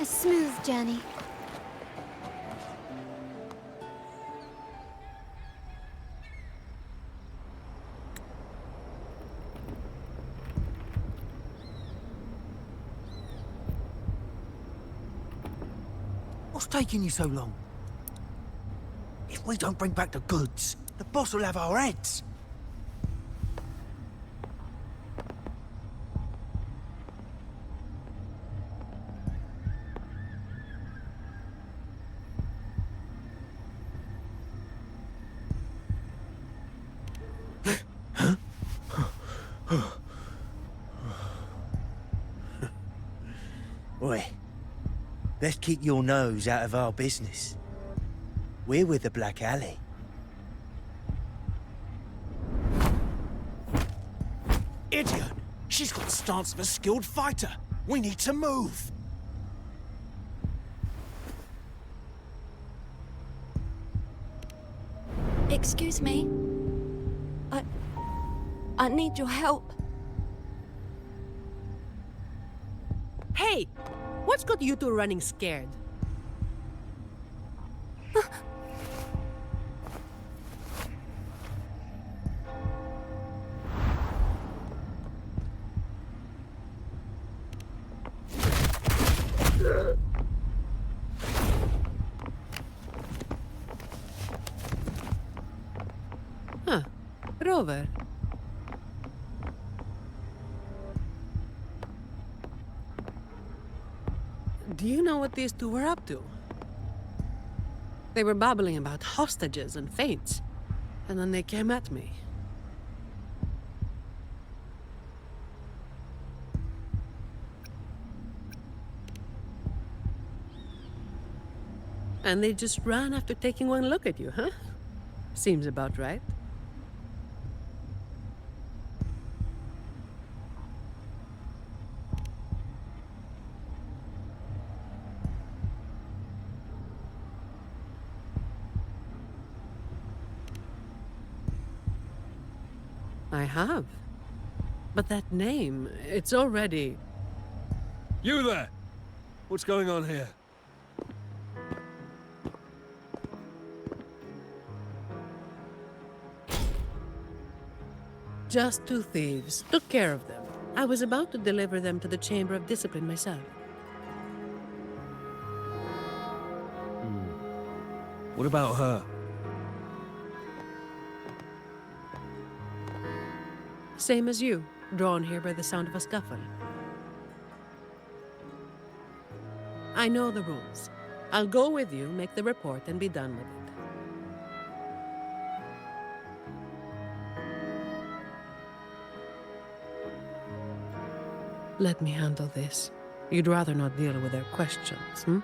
A smooth journey. What's taking you so long? If we don't bring back the goods, the boss will have our heads. Oi, best keep your nose out of our business. We're with the Black Alley. Idiot! She's got the stance of a skilled fighter. We need to move. Excuse me. I need your help. Hey! What's got you two running scared? Huh. Rover. Do you know what these two were up to? They were babbling about hostages and fates, and then they came at me. And they just ran after taking one look at you, huh? Seems about right. I have. But that name, it's already... You there! What's going on here? Just two thieves. Took care of them. I was about to deliver them to the Chamber of Discipline myself. What about her? Same as you, drawn here by the sound of a scuffle. I know the rules. I'll go with you, make the report, and be done with it. Let me handle this. You'd rather not deal with their questions, hmm?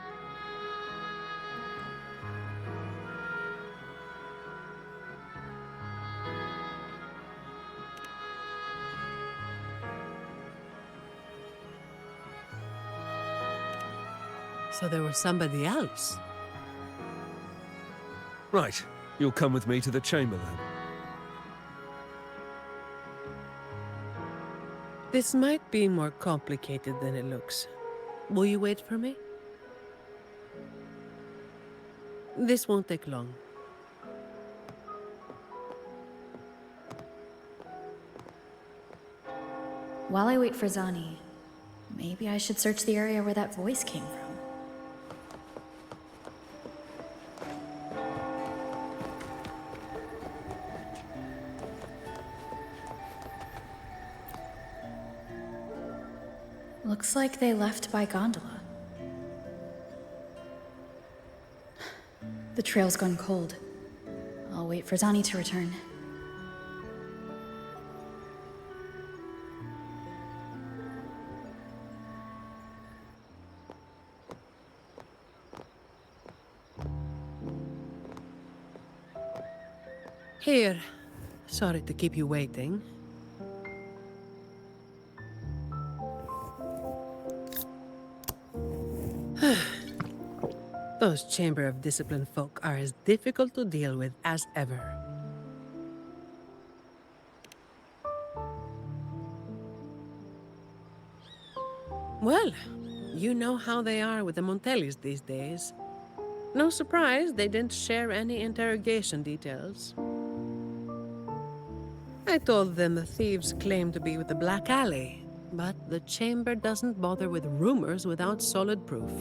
So there was somebody else. Right. You'll come with me to the chamber then. This might be more complicated than it looks. Will you wait for me? This won't take long. While I wait for Zani, maybe I should search the area where that voice came from. Looks like they left by gondola. The trail's gone cold. I'll wait for Zani to return. Here. Sorry to keep you waiting. Those Chamber of Discipline folk are as difficult to deal with as ever. Well, you know how they are with the Montellis these days. No surprise they didn't share any interrogation details. I told them the thieves claimed to be with the Black Alley, but the Chamber doesn't bother with rumors without solid proof.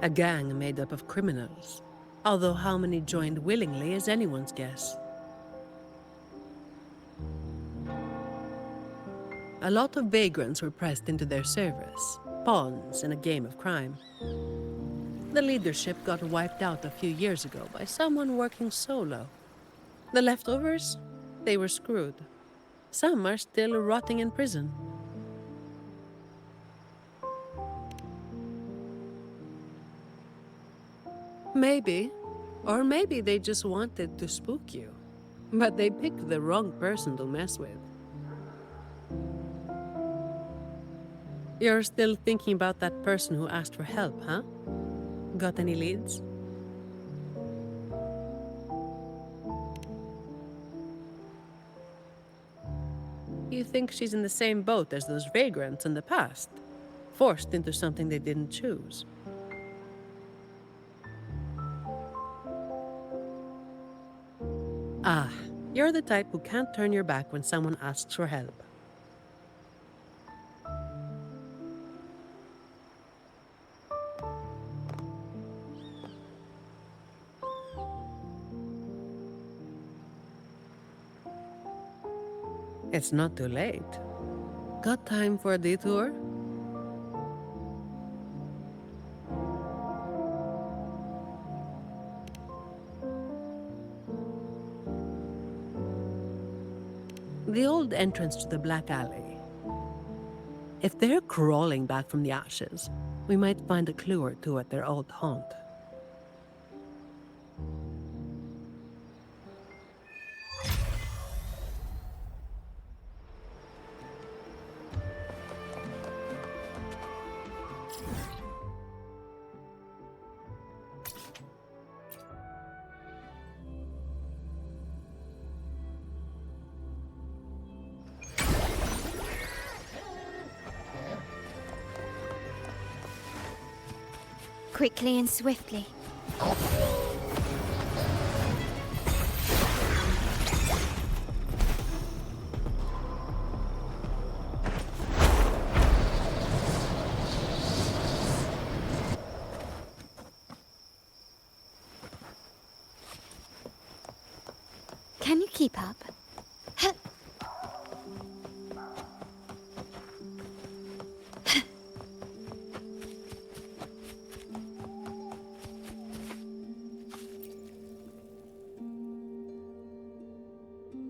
A gang made up of criminals, although how many joined willingly is anyone's guess. A lot of vagrants were pressed into their service, pawns in a game of crime. The leadership got wiped out a few years ago by someone working solo. The leftovers, they were screwed. Some are still rotting in prison. Maybe, or maybe they just wanted to spook you. But they picked the wrong person to mess with. You're still thinking about that person who asked for help, huh? Got any leads? You think she's in the same boat as those vagrants in the past? Forced into something they didn't choose. Ah, you're the type who can't turn your back when someone asks for help. It's not too late. Got time for a detour? The old entrance to the Black Alley. If they're crawling back from the ashes, we might find a clue or two at their old haunt. Quickly and swiftly. Can you keep up?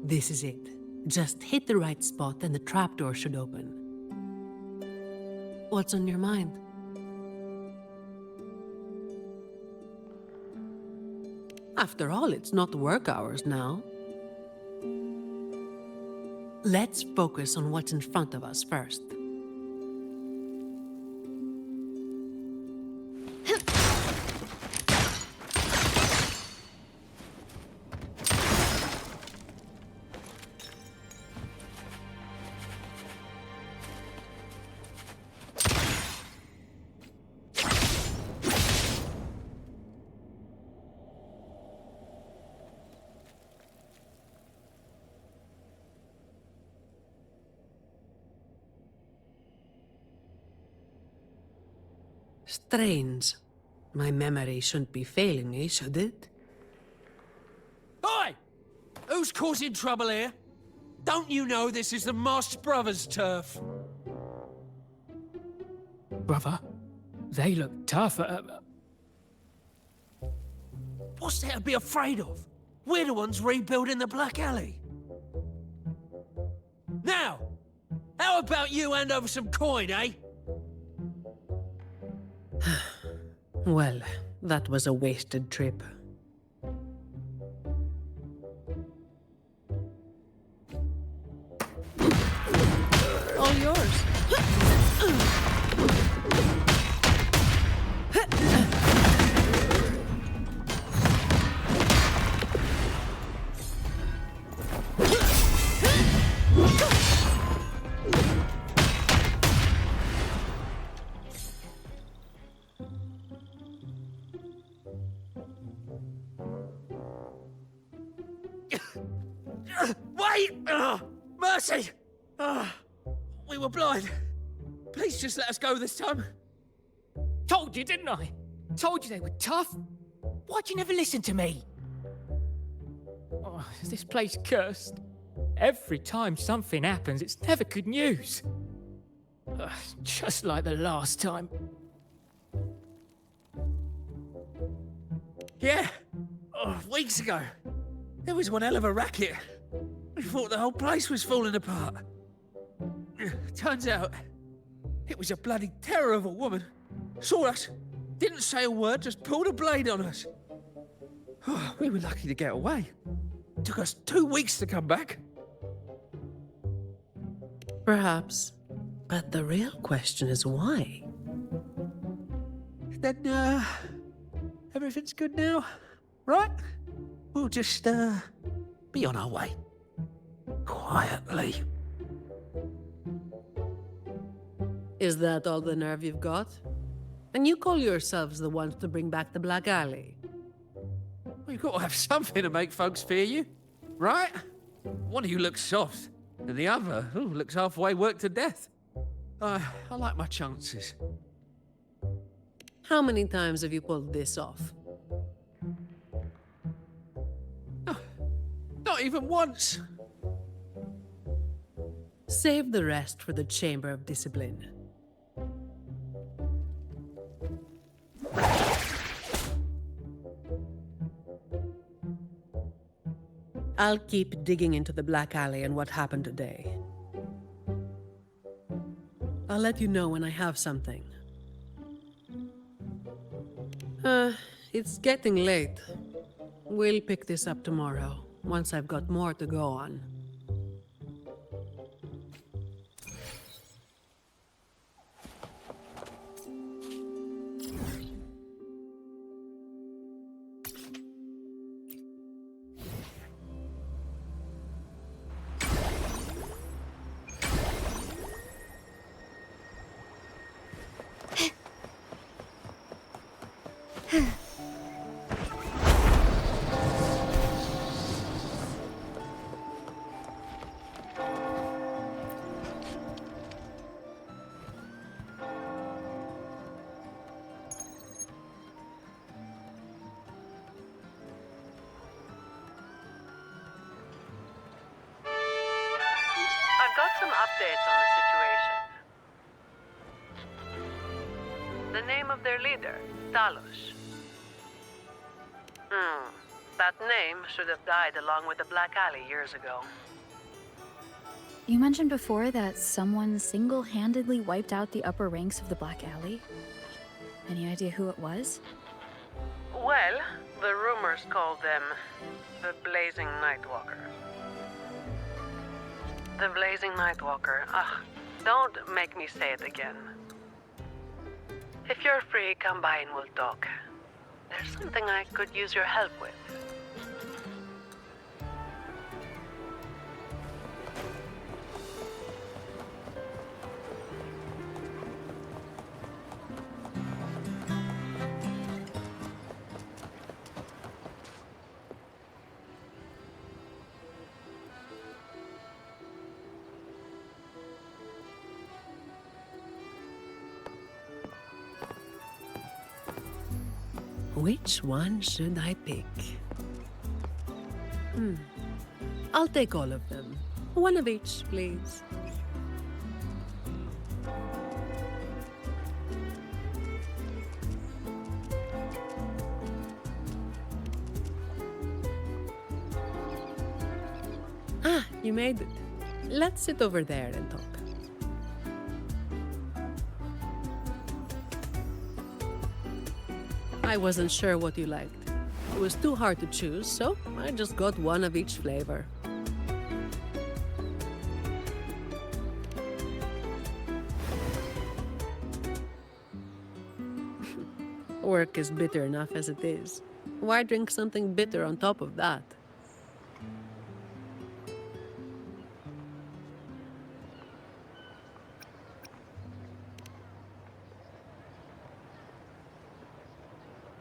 This is it. Just hit the right spot and the trapdoor should open. What's on your mind? After all, it's not work hours now. Let's focus on what's in front of us first. Strange. My memory shouldn't be failing me, should it? Oi! Who's causing trouble here? Don't you know this is the Marsh Brothers' turf? Brother, they look tough. What's there to be afraid of? We're the ones rebuilding the Black Alley. Now, how about you hand over some coin, eh? Well, That was a wasted trip. All yours. Wait! Mercy! We were blind. Please just let us go this time. Told you, didn't I? Told you they were tough. Why'd you never listen to me? Oh, is this place cursed? Every time something happens, it's never good news. Just like the last time. Yeah. Weeks ago. There was one hell of a racket. We thought the whole place was falling apart. Turns out, it was a bloody terror of a woman. Saw us, didn't say a word, just pulled a blade on us. We were lucky to get away. Took us 2 weeks to come back. Perhaps. But the real question is why? Then, everything's good now, right? We'll just, be on our way. Quietly. Is that all the nerve you've got? And you call yourselves the ones to bring back the Black Alley? Well, you've got to have something to make folks fear you, right? One of you looks soft, and the other looks halfway worked to death. I like my chances. How many times have you pulled this off? Not even once. Save the rest for the Chamber of Discipline. I'll keep digging into the Black Alley and what happened today. I'll let you know when I have something. It's getting late. We'll pick this up tomorrow, once I've got more to go on. I've got some updates on the situation. The name of their leader, Talos. That name should have died along with the Black Alley years ago. You mentioned before that someone single-handedly wiped out the upper ranks of the Black Alley. Any idea who it was? Well, the rumors called them the Blazing Nightwalker. The Blazing Nightwalker. Don't make me say it again. If you're free, come by and we'll talk. There's something I could use your help with. Which one should I pick? I'll take all of them. One of each, please. You made it. Let's sit over there and talk. I wasn't sure what you liked. It was too hard to choose, so I just got one of each flavor. Work is bitter enough as it is. Why drink something bitter on top of that?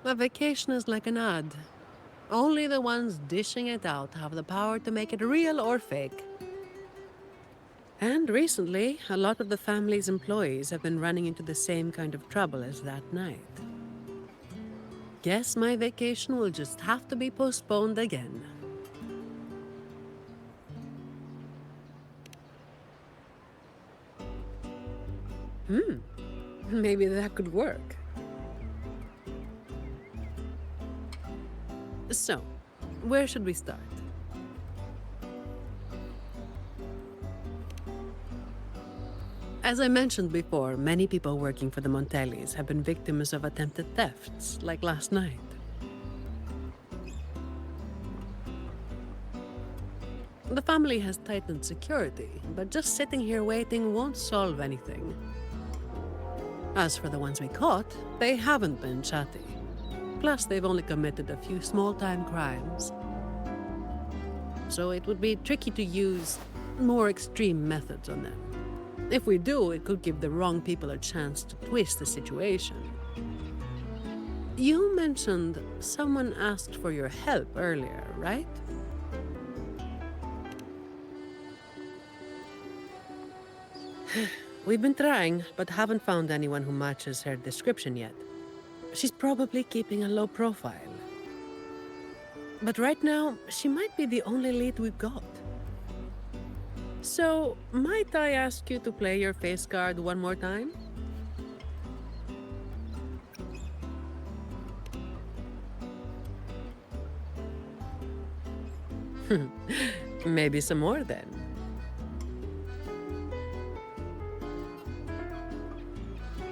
A vacation is like an ad. Only the ones dishing it out have the power to make it real or fake. And recently, a lot of the family's employees have been running into the same kind of trouble as that night. Guess my vacation will just have to be postponed again. Maybe that could work. So, where should we start? As I mentioned before, many people working for the Montellis have been victims of attempted thefts, like last night. The family has tightened security, but just sitting here waiting won't solve anything. As for the ones we caught, they haven't been chatty. Plus, they've only committed a few small-time crimes. So it would be tricky to use more extreme methods on them. If we do, it could give the wrong people a chance to twist the situation. You mentioned someone asked for your help earlier, right? We've been trying, but haven't found anyone who matches her description yet. She's probably keeping a low profile. But right now, she might be the only lead we've got. So, might I ask you to play your face card one more time? Maybe some more then.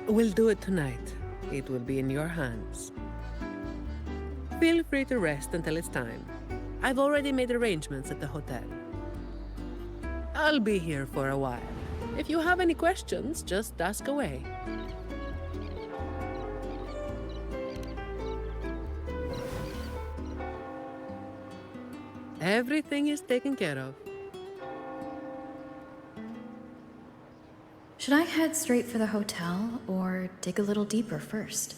We'll do it tonight. It will be in your hands. Feel free to rest until it's time. I've already made arrangements at the hotel. I'll be here for a while. If you have any questions, just ask away. Everything is taken care of. Should I head straight for the hotel or dig a little deeper first?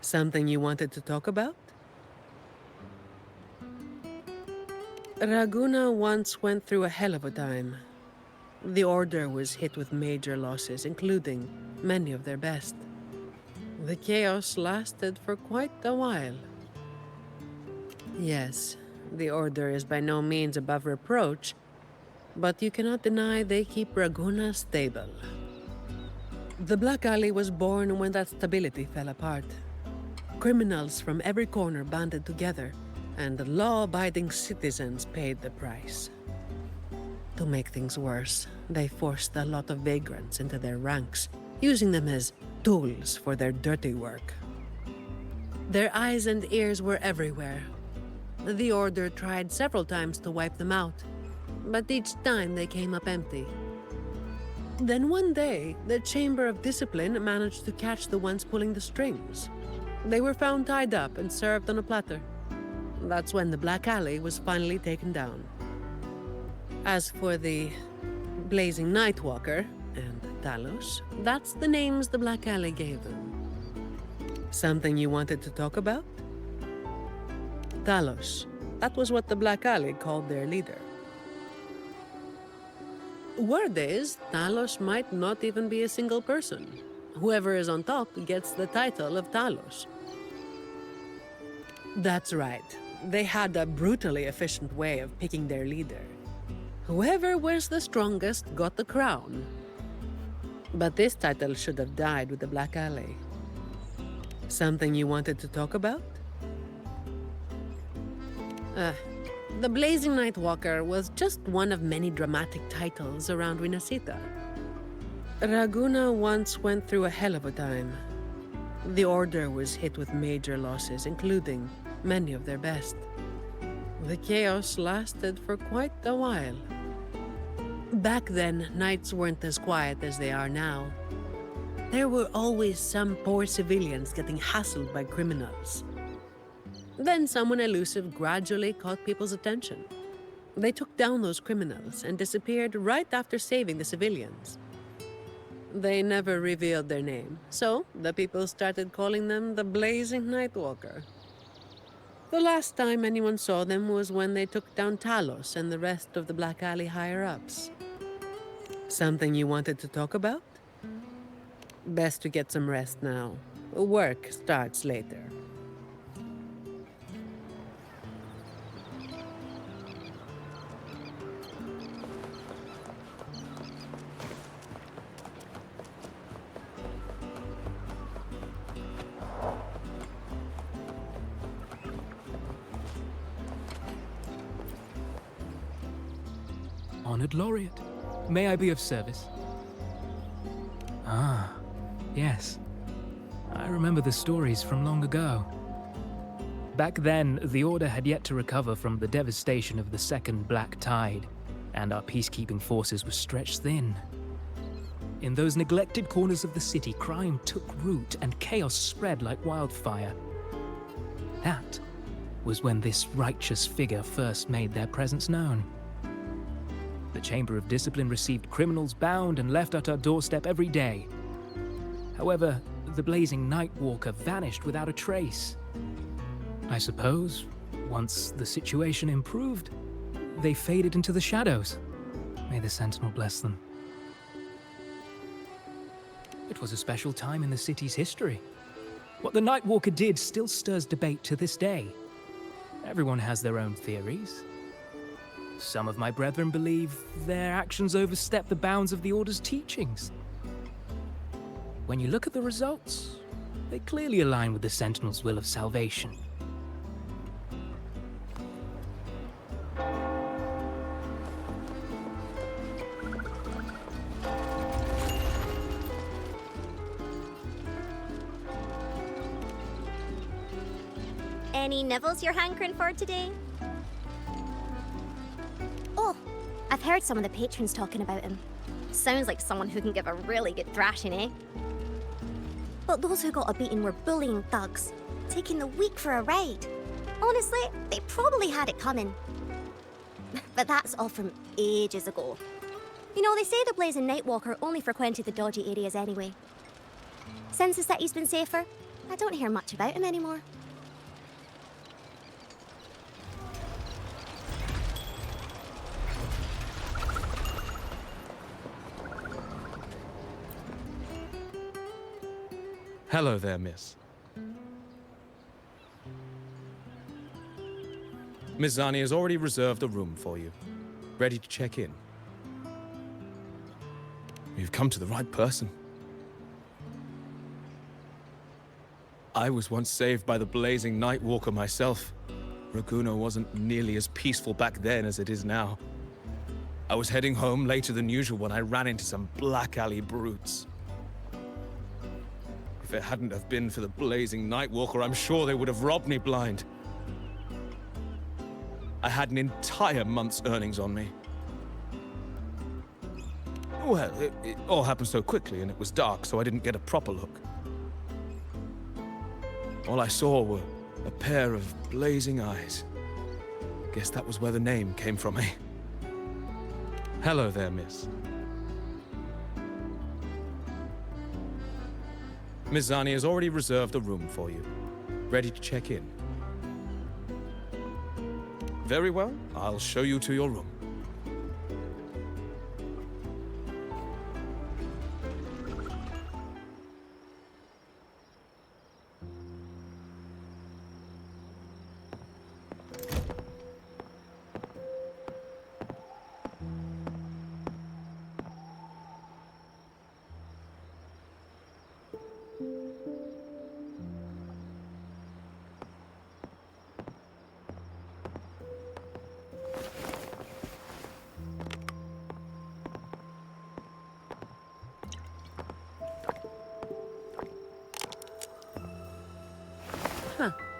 Something you wanted to talk about? Raguna once went through a hell of a time. The Order was hit with major losses, including many of their best. The chaos lasted for quite a while. Yes, the Order is by no means above reproach, but you cannot deny they keep Raguna stable. The Black Alley was born when that stability fell apart. Criminals from every corner banded together, and the law-abiding citizens paid the price. To make things worse, they forced a lot of vagrants into their ranks, using them as tools for their dirty work. Their eyes and ears were everywhere. The Order tried several times to wipe them out, but each time they came up empty. Then one day, the Chamber of Discipline managed to catch the ones pulling the strings. They were found tied up and served on a platter. That's when the Black Alley was finally taken down. As for the Blazing Nightwalker and Talos, that's the names the Black Alley gave them. Something you wanted to talk about? Talos. That was what the Black Alley called their leader. Word is, Talos might not even be a single person. Whoever is on top gets the title of Talos. That's right. They had a brutally efficient way of picking their leader. Whoever was the strongest got the crown. But this title should have died with the Black Alley. Something you wanted to talk about? The Blazing Nightwalker was just one of many dramatic titles around Rinasita. Raguna once went through a hell of a time. The Order was hit with major losses, including many of their best. The chaos lasted for quite a while. Back then, nights weren't as quiet as they are now. There were always some poor civilians getting hassled by criminals. Then someone elusive gradually caught people's attention. They took down those criminals and disappeared right after saving the civilians. They never revealed their name, so the people started calling them the Blazing Nightwalker. The last time anyone saw them was when they took down Talos and the rest of the Black Alley higher-ups. Something you wanted to talk about? Best to get some rest now. Work starts later. Honored Laureate, may I be of service? Ah, yes. I remember the stories from long ago. Back then, the Order had yet to recover from the devastation of the Second Black Tide, and our peacekeeping forces were stretched thin. In those neglected corners of the city, crime took root and chaos spread like wildfire. That was when this righteous figure first made their presence known. The Chamber of Discipline received criminals bound and left at our doorstep every day. However, the Blazing Nightwalker vanished without a trace. I suppose, once the situation improved, they faded into the shadows. May the Sentinel bless them. It was a special time in the city's history. What the Nightwalker did still stirs debate to this day. Everyone has their own theories. Some of my brethren believe their actions overstep the bounds of the Order's teachings. When you look at the results, they clearly align with the Sentinel's will of salvation. Any nibbles you're hankering for today? Oh, I've heard some of the patrons talking about him. Sounds like someone who can give a really good thrashing, eh? But those who got a beating were bullying thugs, taking the weak for a ride. Honestly, they probably had it coming. But that's all from ages ago. You know, they say the Blazing Nightwalker only frequented the dodgy areas anyway. Since the city's been safer, I don't hear much about him anymore. Hello there, miss. Miss Zani has already reserved a room for you. Ready to check in. You've come to the right person. I was once saved by the Blazing Nightwalker myself. Raguna wasn't nearly as peaceful back then as it is now. I was heading home later than usual when I ran into some Black Alley brutes. If it hadn't have been for the Blazing Nightwalker, I'm sure they would have robbed me blind. I had an entire month's earnings on me. Well, it all happened so quickly and it was dark, so I didn't get a proper look. All I saw were a pair of blazing eyes. Guess that was where the name came from, eh? Hello there, miss. Miss Zani has already reserved a room for you. Ready to check in. Very well, I'll show you to your room.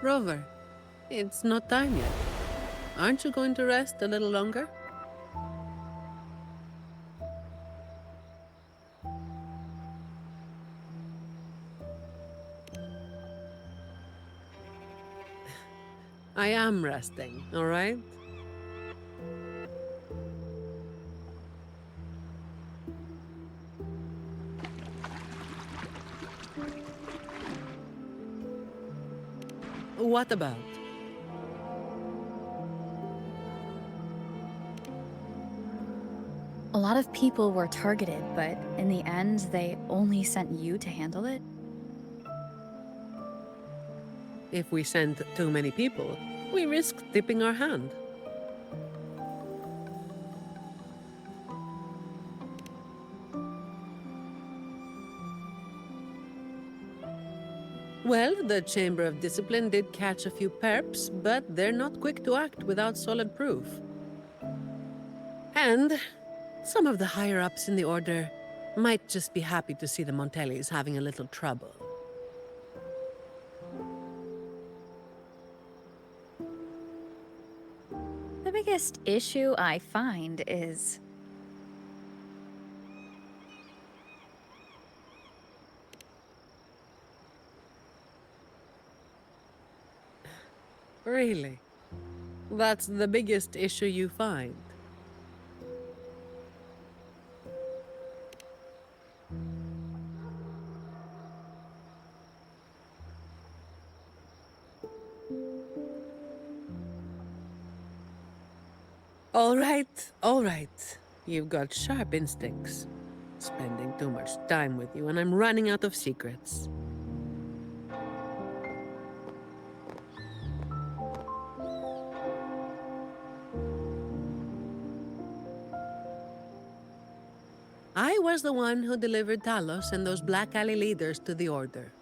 Rover, it's not time yet. Aren't you going to rest a little longer? I am resting, all right? What about? A lot of people were targeted, but in the end, they only sent you to handle it? If we send too many people, we risk tipping our hand. Well, the Chamber of Discipline did catch a few perps, but they're not quick to act without solid proof. And some of the higher-ups in the Order might just be happy to see the Montellis having a little trouble. The biggest issue I find is... Really? That's the biggest issue you find? All right. You've got sharp instincts. Spending too much time with you, and I'm running out of secrets. I was the one who delivered Talos and those Black Alley leaders to the Order.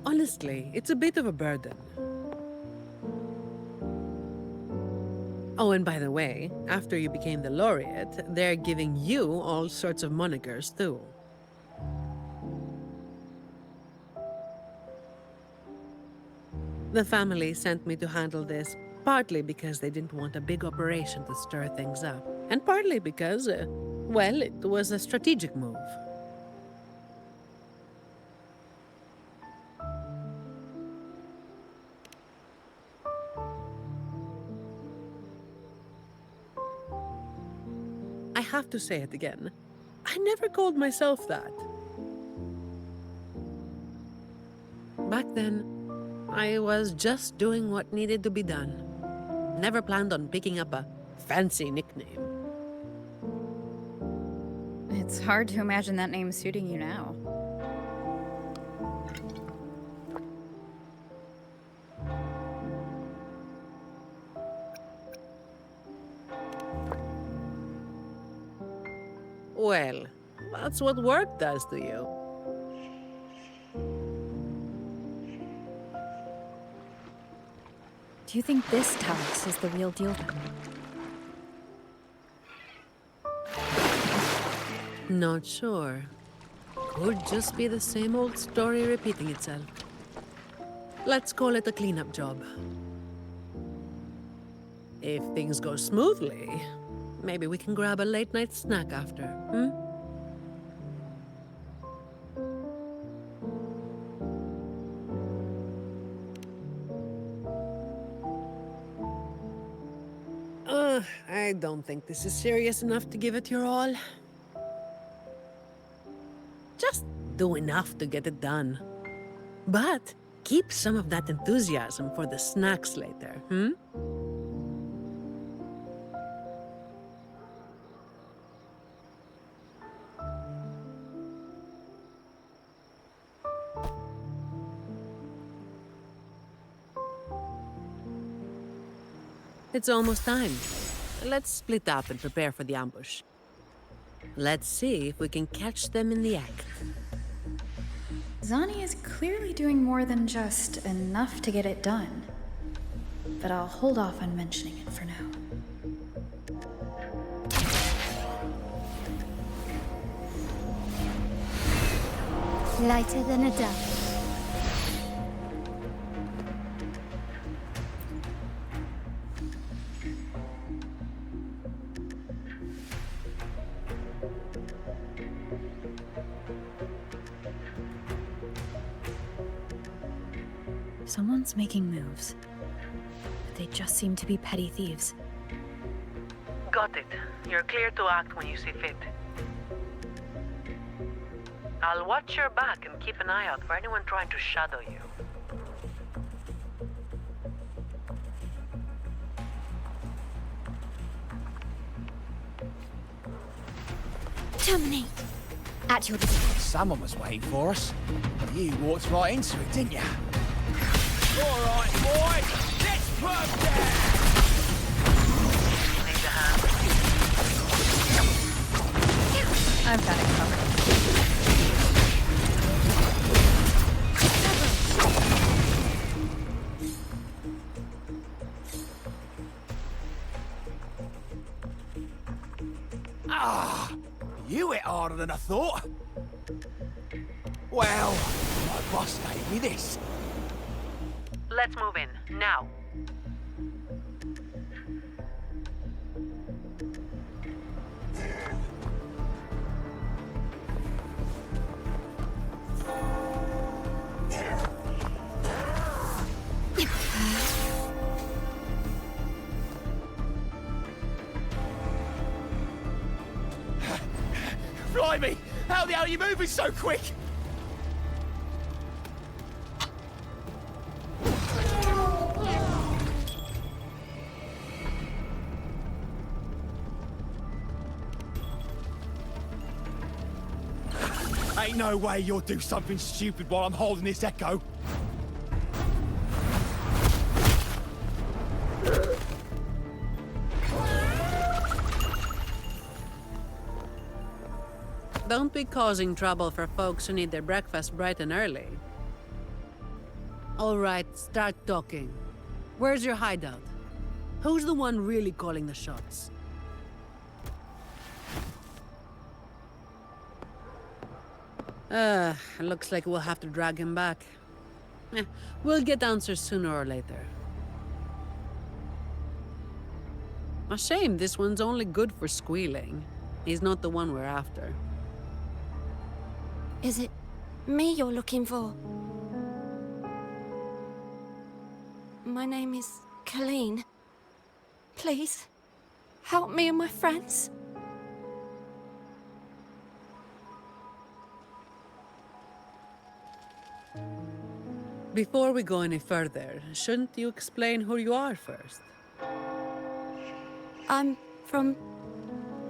Honestly, it's a bit of a burden. Oh, and by the way, after you became the laureate, they're giving you all sorts of monikers, too. The family sent me to handle this, partly because they didn't want a big operation to stir things up, and partly because, well, it was a strategic move. I have to say it again. I never called myself that. Back then, I was just doing what needed to be done. Never planned on picking up a fancy nickname. It's hard to imagine that name suiting you now. Well, that's what work does to you. Do you think this Talos is the real deal then? Not sure. Could just be the same old story repeating itself. Let's call it a cleanup job. If things go smoothly, maybe we can grab a late-night snack after, hmm? I don't think this is serious enough to give it your all. Just do enough to get it done. But keep some of that enthusiasm for the snacks later, hmm? It's almost time. Let's split up and prepare for the ambush. Let's see if we can catch them in the act. Zani is clearly doing more than just enough to get it done. But I'll hold off on mentioning it for now. Lighter than a dove. Someone's making moves. But they just seem to be petty thieves. Got it. You're clear to act when you see fit. I'll watch your back and keep an eye out for anyone trying to shadow you. Terminate. At your disposal. Someone was waiting for us. You walked right into it, didn't you? All right, boy. Let's plug down. Need a hand? I've got it covered. You hit harder than I thought. Well, my boss gave me this. Let's move in, now. Blimey! How the hell are you moving so quick? Ain't no way you'll do something stupid while I'm holding this echo. Don't be causing trouble for folks who need their breakfast bright and early. All right, start talking. Where's your hideout? Who's the one really calling the shots? Looks like we'll have to drag him back. We'll get answers sooner or later. A shame this one's only good for squealing. He's not the one we're after. Is it me you're looking for? My name is Colleen. Please, help me and my friends. Before we go any further, shouldn't you explain who you are first? I'm from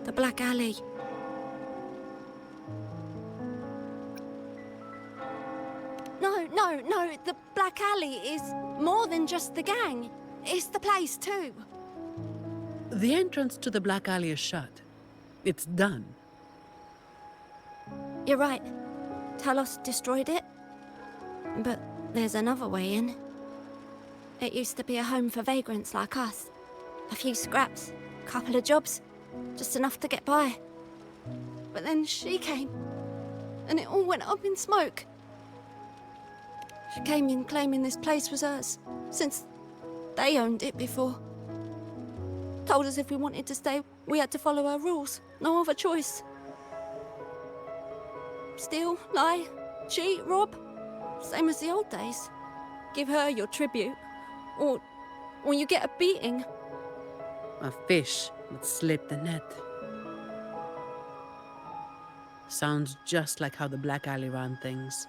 the Black Alley. No, the Black Alley is more than just the gang. It's the place too. The entrance to the Black Alley is shut. It's done. You're right. Talos destroyed it. But there's another way in. It used to be a home for vagrants like us. A few scraps, couple of jobs, just enough to get by. But then she came, and it all went up in smoke. She came in claiming this place was hers, since they owned it before. Told us if we wanted to stay, we had to follow her rules. No other choice. Steal, lie, cheat, rob. Same as the old days. Give her your tribute, or you get a beating. A fish that slipped the net. Sounds just like how the Black Alley ran things.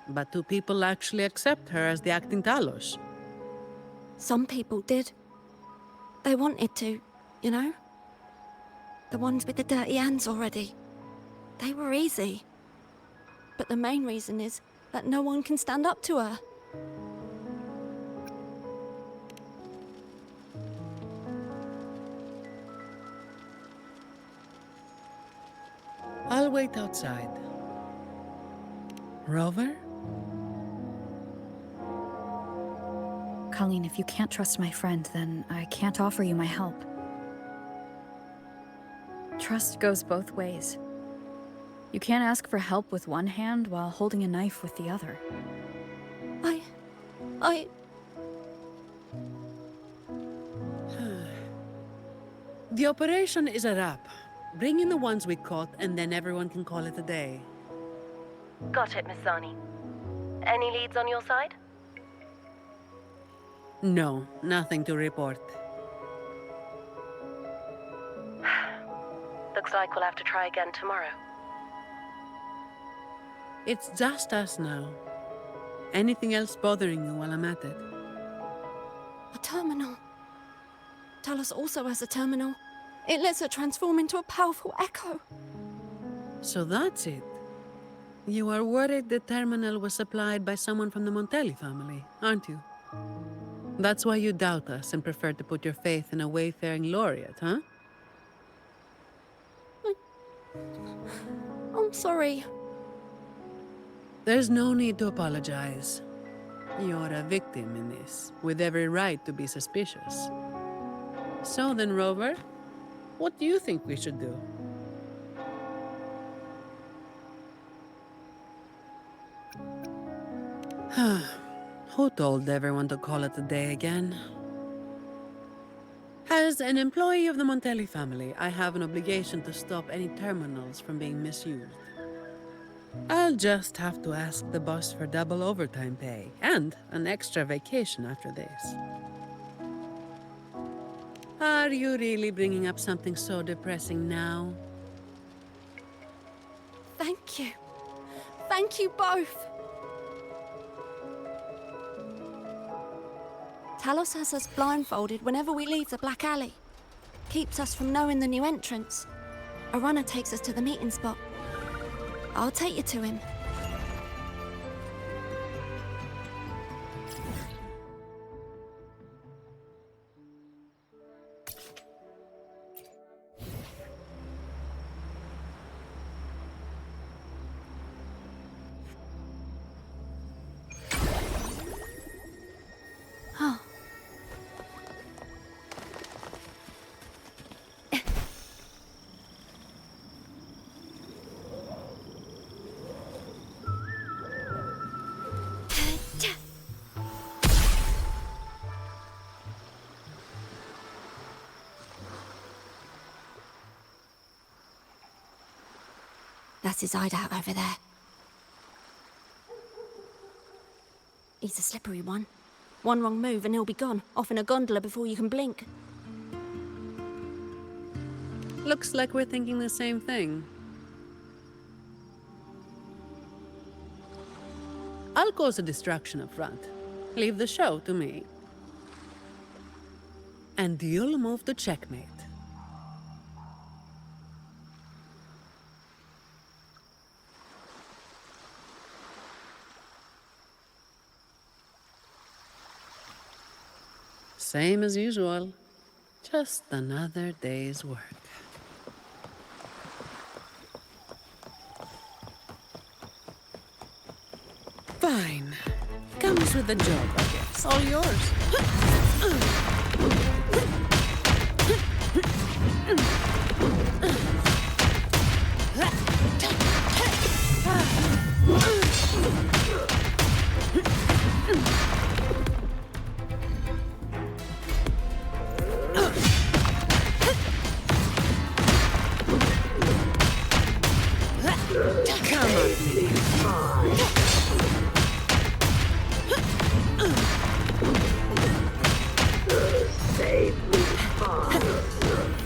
But do people actually accept her as the acting Talos? Some people did. They wanted to, you know? The ones with the dirty hands already. They were easy. But the main reason is that no one can stand up to her. I'll wait outside. Rover? Colleen, if you can't trust my friend, then I can't offer you my help. Trust goes both ways. You can't ask for help with one hand while holding a knife with the other. I... The operation is a wrap. Bring in the ones we caught, and then everyone can call it a day. Got it, Miss Zani. Any leads on your side? No, nothing to report. Looks like we'll have to try again tomorrow. It's just us now. Anything else bothering you while I'm at it? A terminal. Talos also has a terminal. It lets her transform into a powerful echo. So that's it. You are worried the terminal was supplied by someone from the Montelli family, aren't you? That's why you doubt us and prefer to put your faith in a wayfaring laureate, huh? I'm sorry. There's no need to apologize. You're a victim in this, with every right to be suspicious. So then, Rover, what do you think we should do? Who told everyone to call it a day again? As an employee of the Montelli family, I have an obligation to stop any terminals from being misused. I'll just have to ask the boss for double overtime pay and an extra vacation after this. Are you really bringing up something so depressing now? Thank you. Thank you both. Talos has us blindfolded whenever we leave the Black Alley. Keeps us from knowing the new entrance. A runner takes us to the meeting spot. I'll take you to him. That's his hideout over there. He's a slippery one. One wrong move and he'll be gone, off in a gondola before you can blink. Looks like we're thinking the same thing. I'll cause a distraction up front. Leave the show to me. And you'll move to checkmate. Same as usual. Just another day's work. Fine. Comes with the job, I guess. All yours.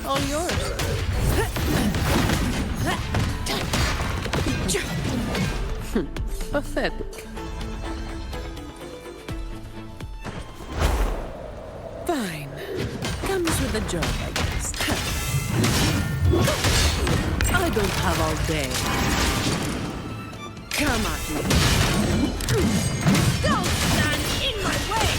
All yours. Pathetic. Fine. Comes with the job, I guess. I don't have all day. Come at me. Don't stand in my way!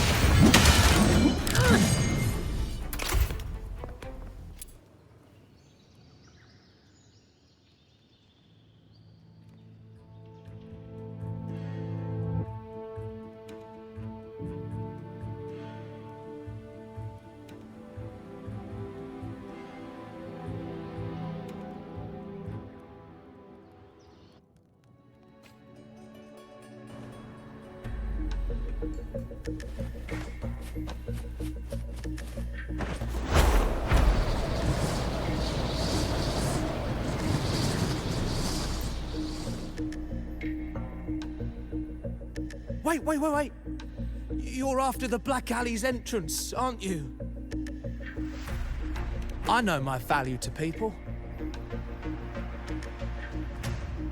Wait. You're after the Black Alley's entrance, aren't you? I know my value to people.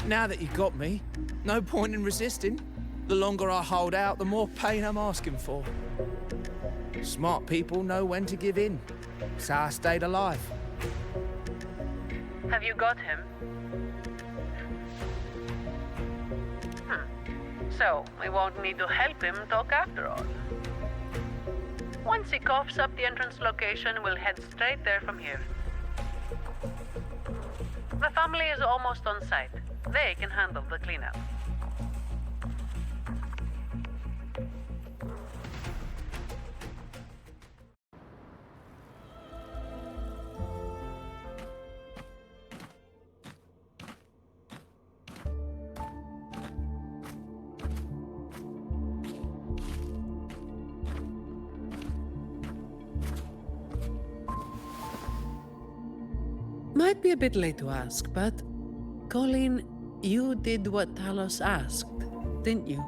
Now that you got me, no point in resisting. The longer I hold out, the more pain I'm asking for. Smart people know when to give in. It's how I stayed alive. Have you got him? So, we won't need to help him talk after all. Once he coughs up the entrance location, we'll head straight there from here. The family is almost on site. They can handle the cleanup. Might be a bit late to ask, but Colleen, you did what Talos asked, didn't you?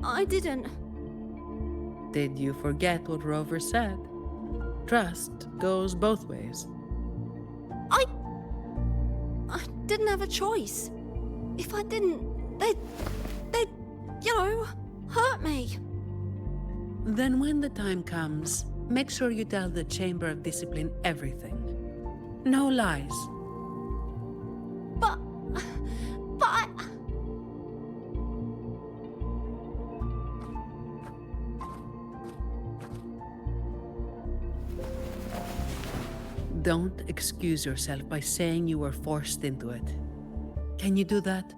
I didn't. Did you forget what Rover said? Trust goes both ways. I didn't have a choice. If I didn't, they'd, hurt me. Then when the time comes, make sure you tell the Chamber of Discipline everything. No lies. But I... Don't excuse yourself by saying you were forced into it. Can you do that?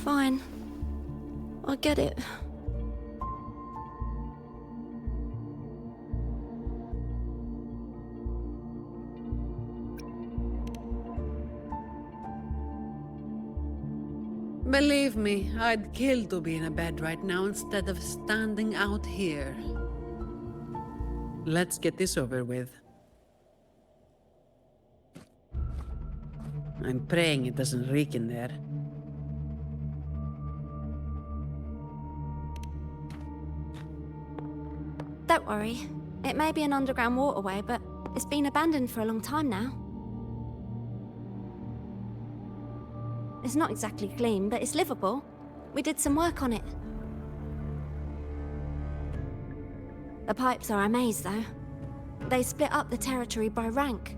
Fine. I get it. Believe me, I'd kill to be in a bed right now instead of standing out here. Let's get this over with. I'm praying it doesn't reek in there. Don't worry. It may be an underground waterway, but it's been abandoned for a long time now. It's not exactly clean, but it's livable. We did some work on it. The pipes are a maze, though. They split up the territory by rank.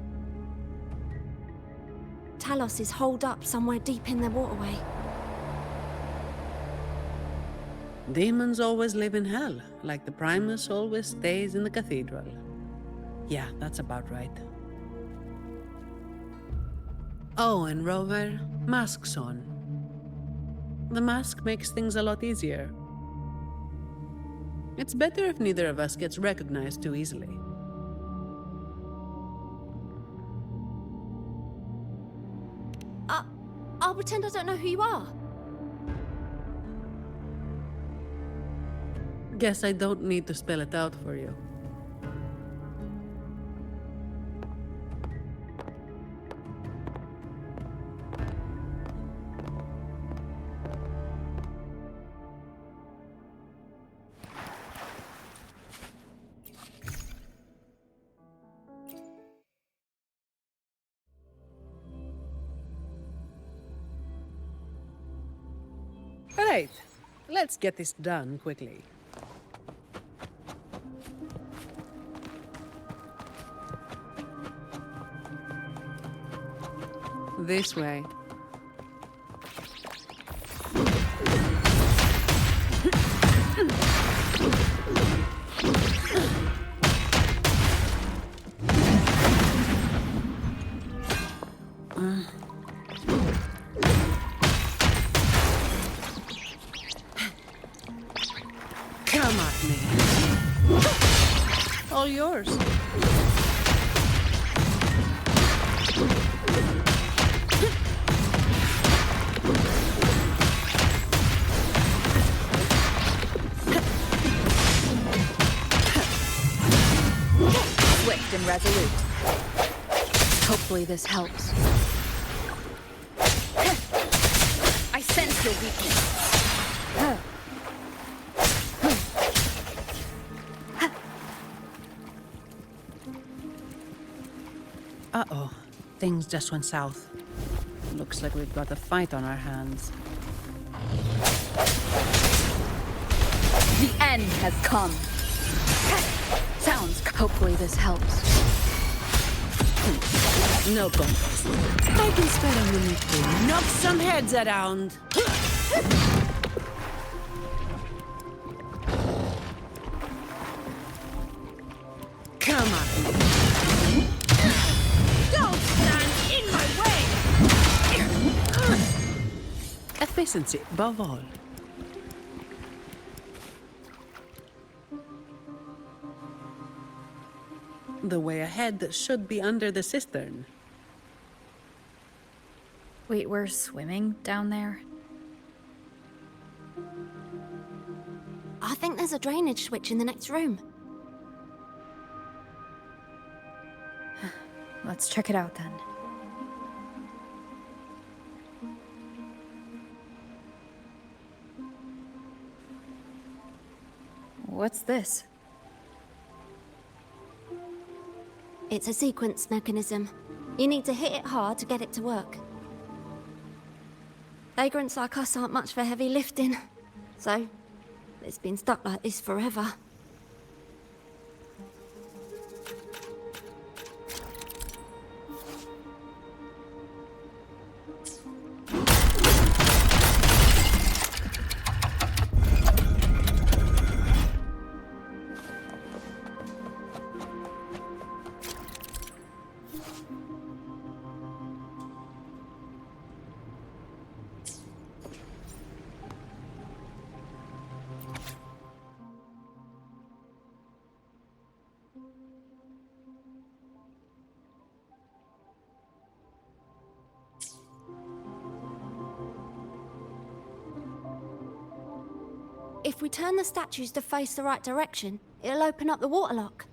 Talos is holed up somewhere deep in the waterway. Demons always live in hell, like the Primus always stays in the cathedral. Yeah, that's about right. Oh, and Rover, mask's on. The mask makes things a lot easier. It's better if neither of us gets recognized too easily. I'll pretend I don't know who you are. Guess I don't need to spell it out for you. Alright, let's get this done quickly. This way. Come at me. All yours. Hopefully this helps. I sense your weakness. Uh-oh. Things just went south. Looks like we've got a fight on our hands. The end has come. Sounds. Hopefully this helps. No contest. I can spare a minute to knock some heads around. Come on. Don't stand in my way! Efficiency above all. The way ahead should be under the cistern. Wait, we're swimming down there? I think there's a drainage switch in the next room. Let's check it out then. What's this? It's a sequence mechanism. You need to hit it hard to get it to work. Vagrants like us aren't much for heavy lifting, so it's been stuck like this forever. If we turn the statues to face the right direction, it'll open up the waterlock.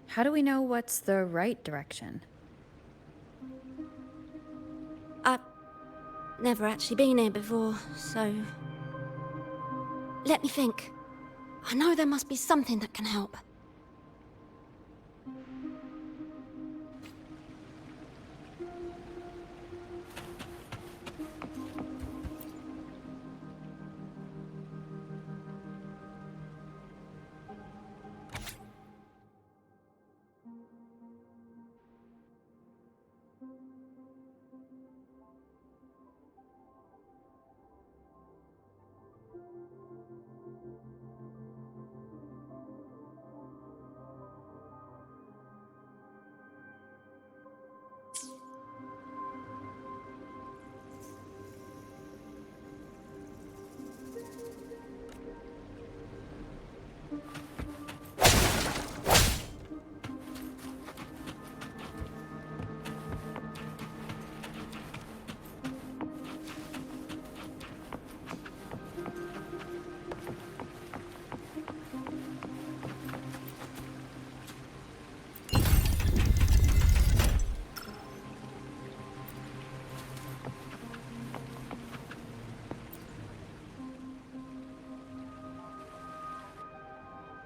How do we know what's the right direction? I've never actually been here before, so... Let me think. I know there must be something that can help.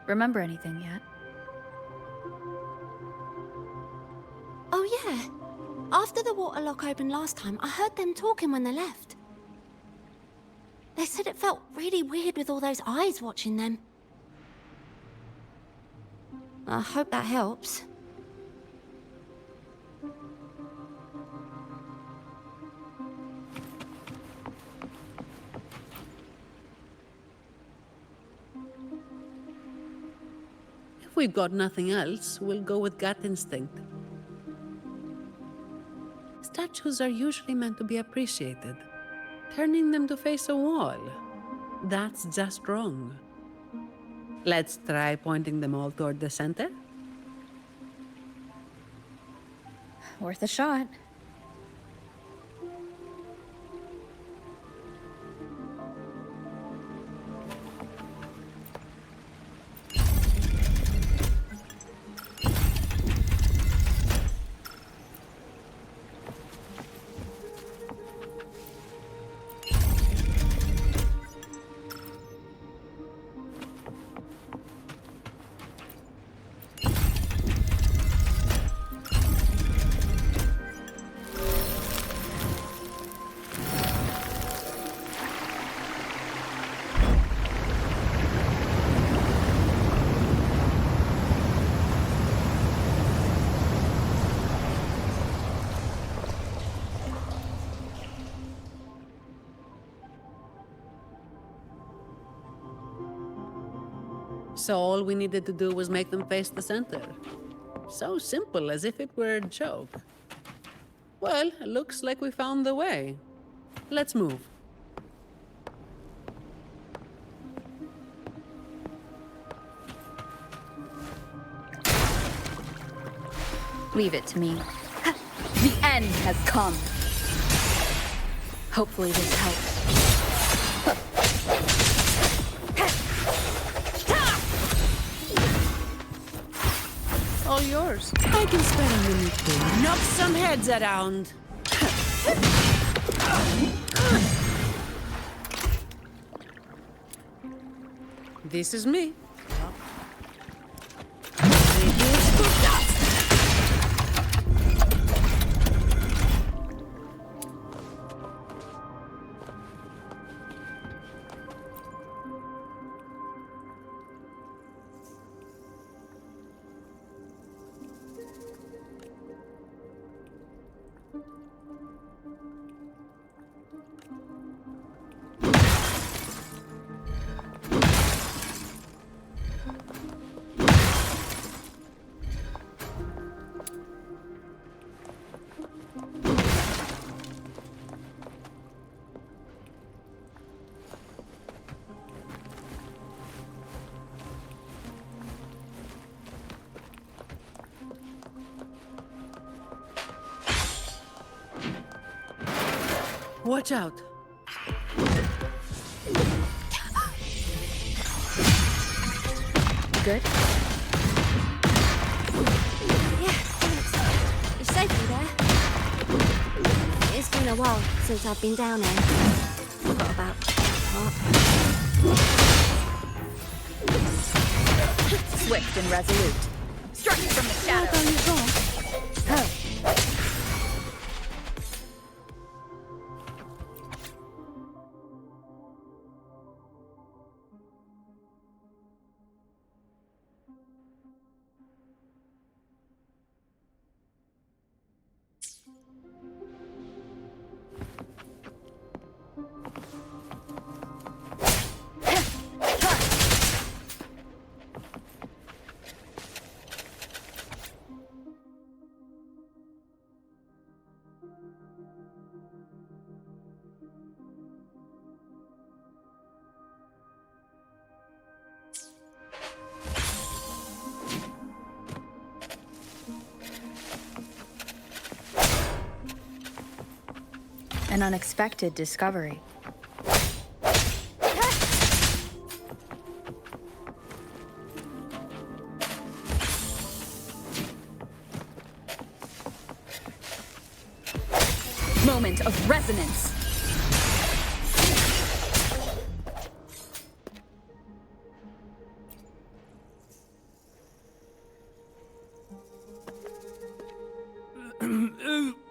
Remember anything yet? Oh yeah. After the waterlock opened last time, I heard them talking when they left. They said it felt really weird with all those eyes watching them. I hope that helps. If we've got nothing else, we'll go with gut instinct. Statues are usually meant to be appreciated. Turning them to face a wall, that's just wrong. Let's try pointing them all toward the center. Worth a shot. So all we needed to do was make them face the center. So simple, as if it were a joke. Well, it looks like we found the way. Let's move. Leave it to me. The end has come. Hopefully this helps. All yours. I can spare a minute to knock some heads around. This is me. Reduce to dust. Watch out. Good? Yeah, thanks. You safely there? It's been a while since I've been down here. Forgot about that part. Swift and resolute. Strike from the shadows. Oh. An unexpected discovery. Moment of resonance.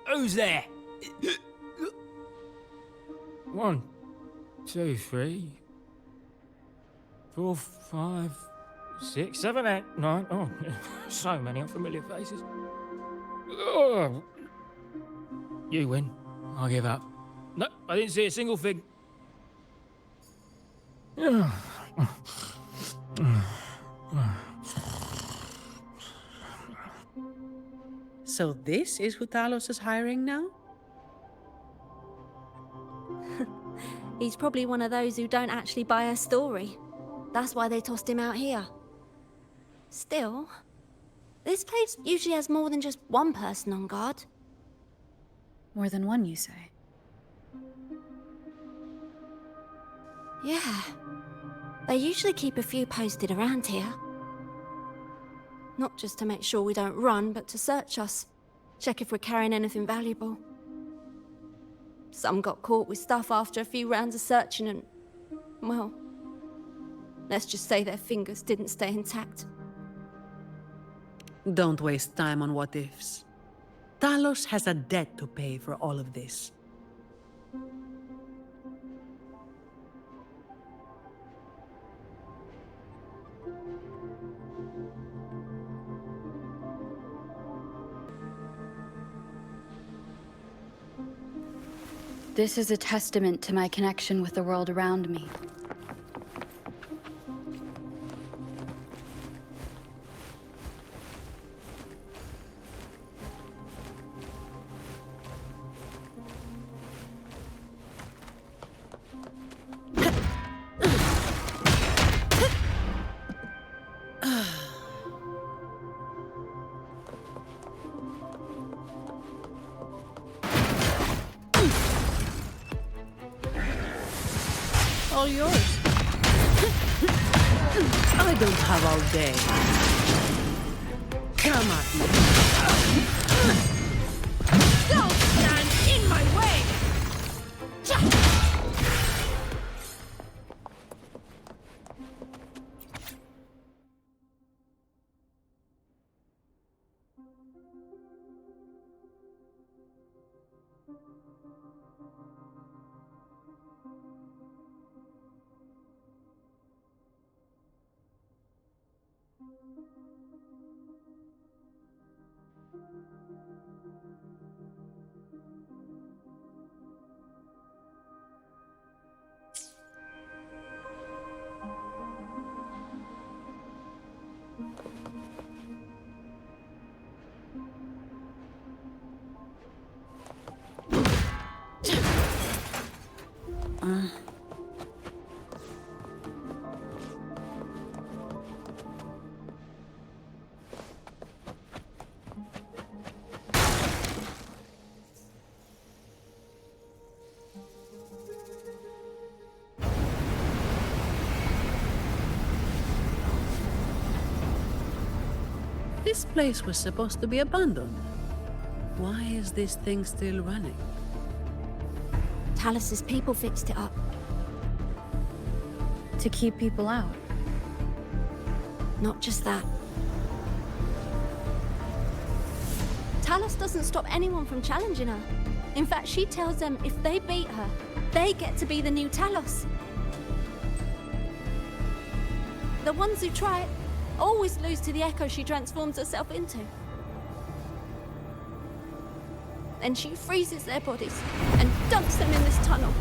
Who's there? 1, 2, 3, 4, 5, 6, 7, 8, 9. Oh, so many unfamiliar faces. Oh. You win. I give up. No, I didn't see a single thing. So this is who Talos is hiring now? He's probably one of those who don't actually buy a story. That's why they tossed him out here. Still, this place usually has more than just one person on guard. More than one, you say? Yeah. They usually keep a few posted around here. Not just to make sure we don't run, but to search us. Check if we're carrying anything valuable. Some got caught with stuff after a few rounds of searching and... well... let's just say their fingers didn't stay intact. Don't waste time on what-ifs. Talos has a debt to pay for all of this. This is a testament to my connection with the world around me. All yours. I don't have all day. Come at me. Don't stand in my way! This place was supposed to be abandoned. Why is this thing still running? Talos's people fixed it up. To keep people out. Not just that. Talos doesn't stop anyone from challenging her. In fact, she tells them if they beat her, they get to be the new Talos. The ones who try it always lose to the echo she transforms herself into. Then she freezes their bodies and dumps them in this tunnel.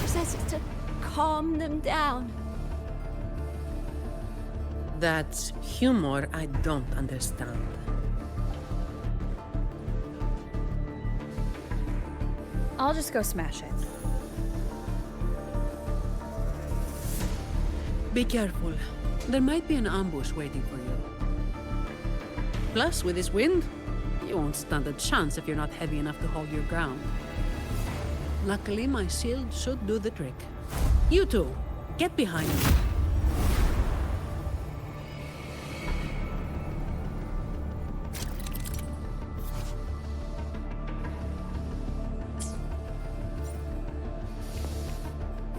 She says it's to calm them down. That's humor I don't understand. I'll just go smash it. Be careful. There might be an ambush waiting for you. Plus, with this wind, you won't stand a chance if you're not heavy enough to hold your ground. Luckily, my shield should do the trick. You two, get behind me.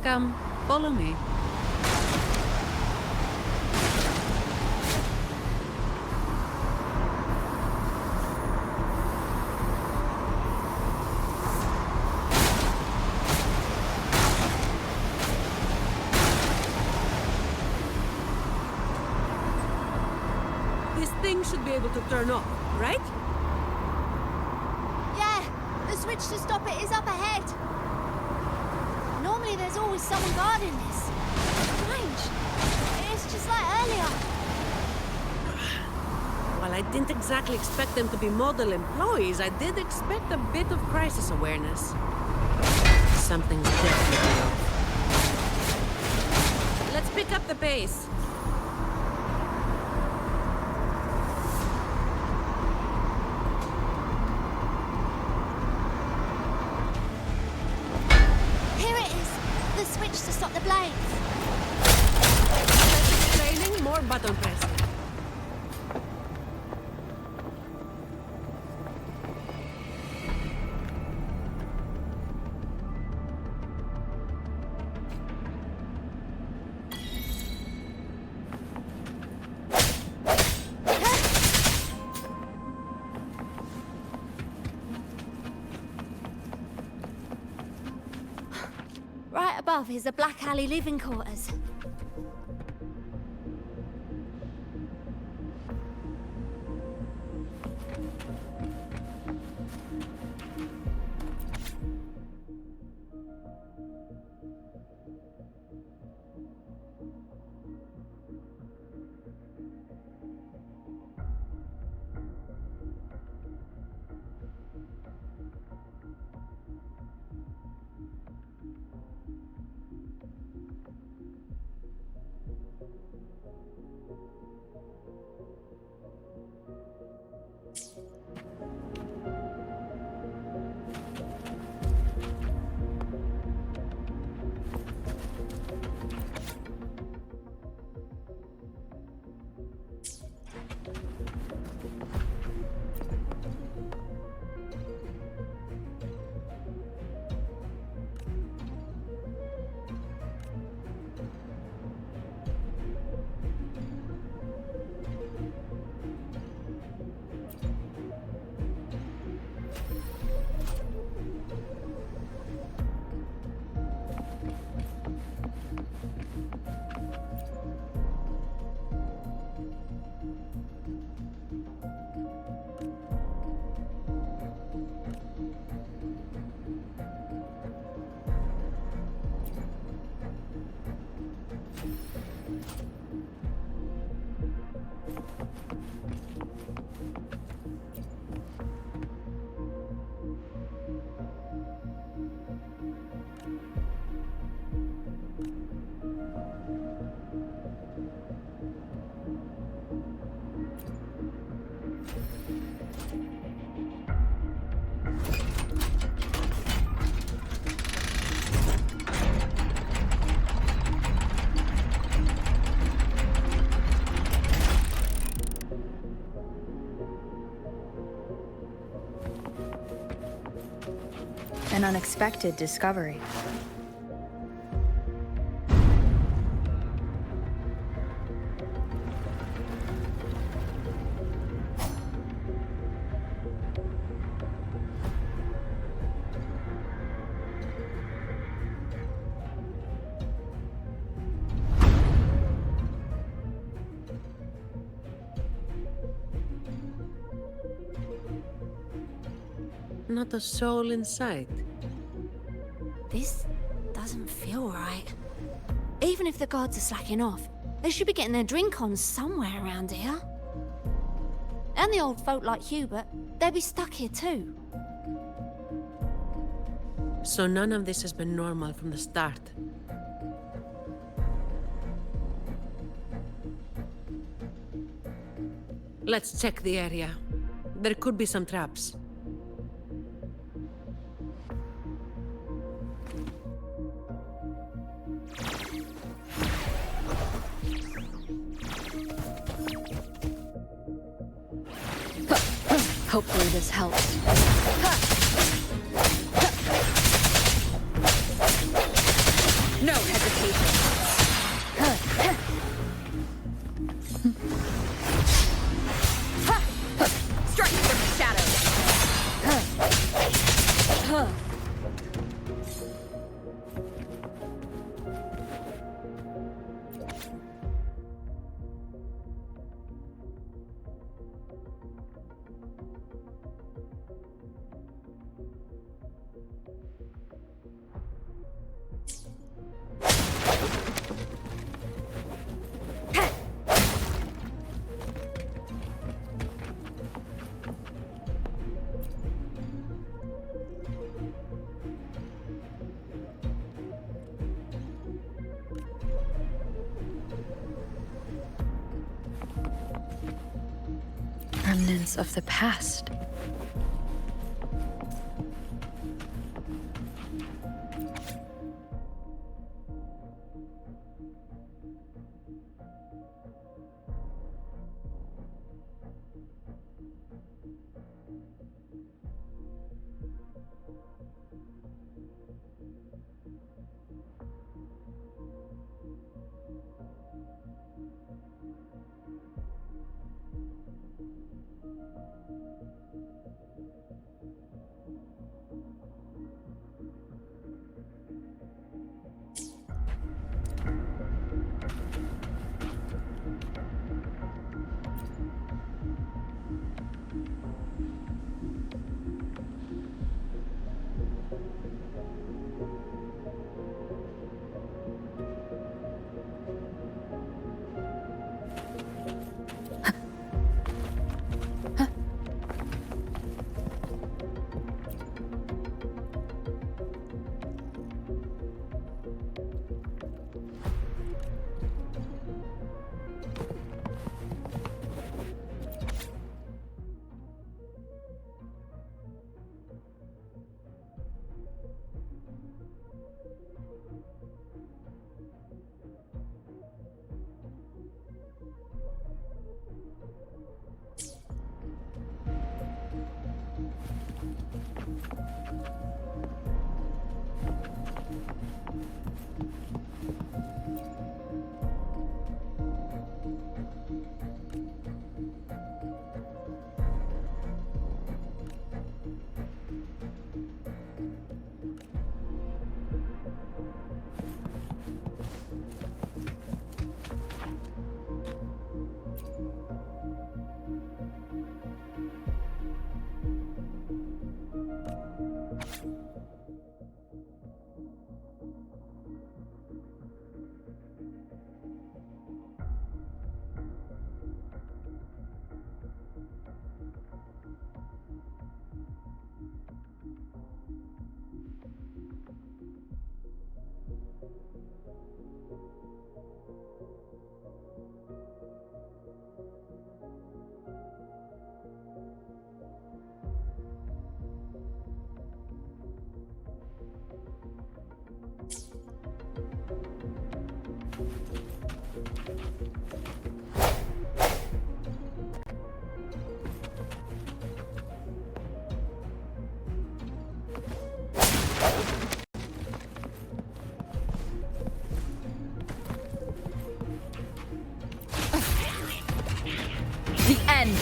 Come, follow me. This thing should be able to turn off, right? Yeah, the switch to stop it is up ahead. Normally there's always someone guarding this. Strange. It's just like earlier. While I didn't exactly expect them to be model employees, I did expect a bit of crisis awareness. Something's definitely off. Let's pick up the pace. Here it is. The switch to stop the blades. Less explaining, more button pressing. Right above is the Black Alley living quarters. An unexpected discovery. Not a soul in sight. This doesn't feel right. Even if the guards are slacking off, they should be getting their drink on somewhere around here. And the old folk like Hubert, they'll be stuck here too. So none of this has been normal from the start. Let's check the area. There could be some traps. Hopefully this helps. No hesitation. Strike from the shadows. Remnants of the past.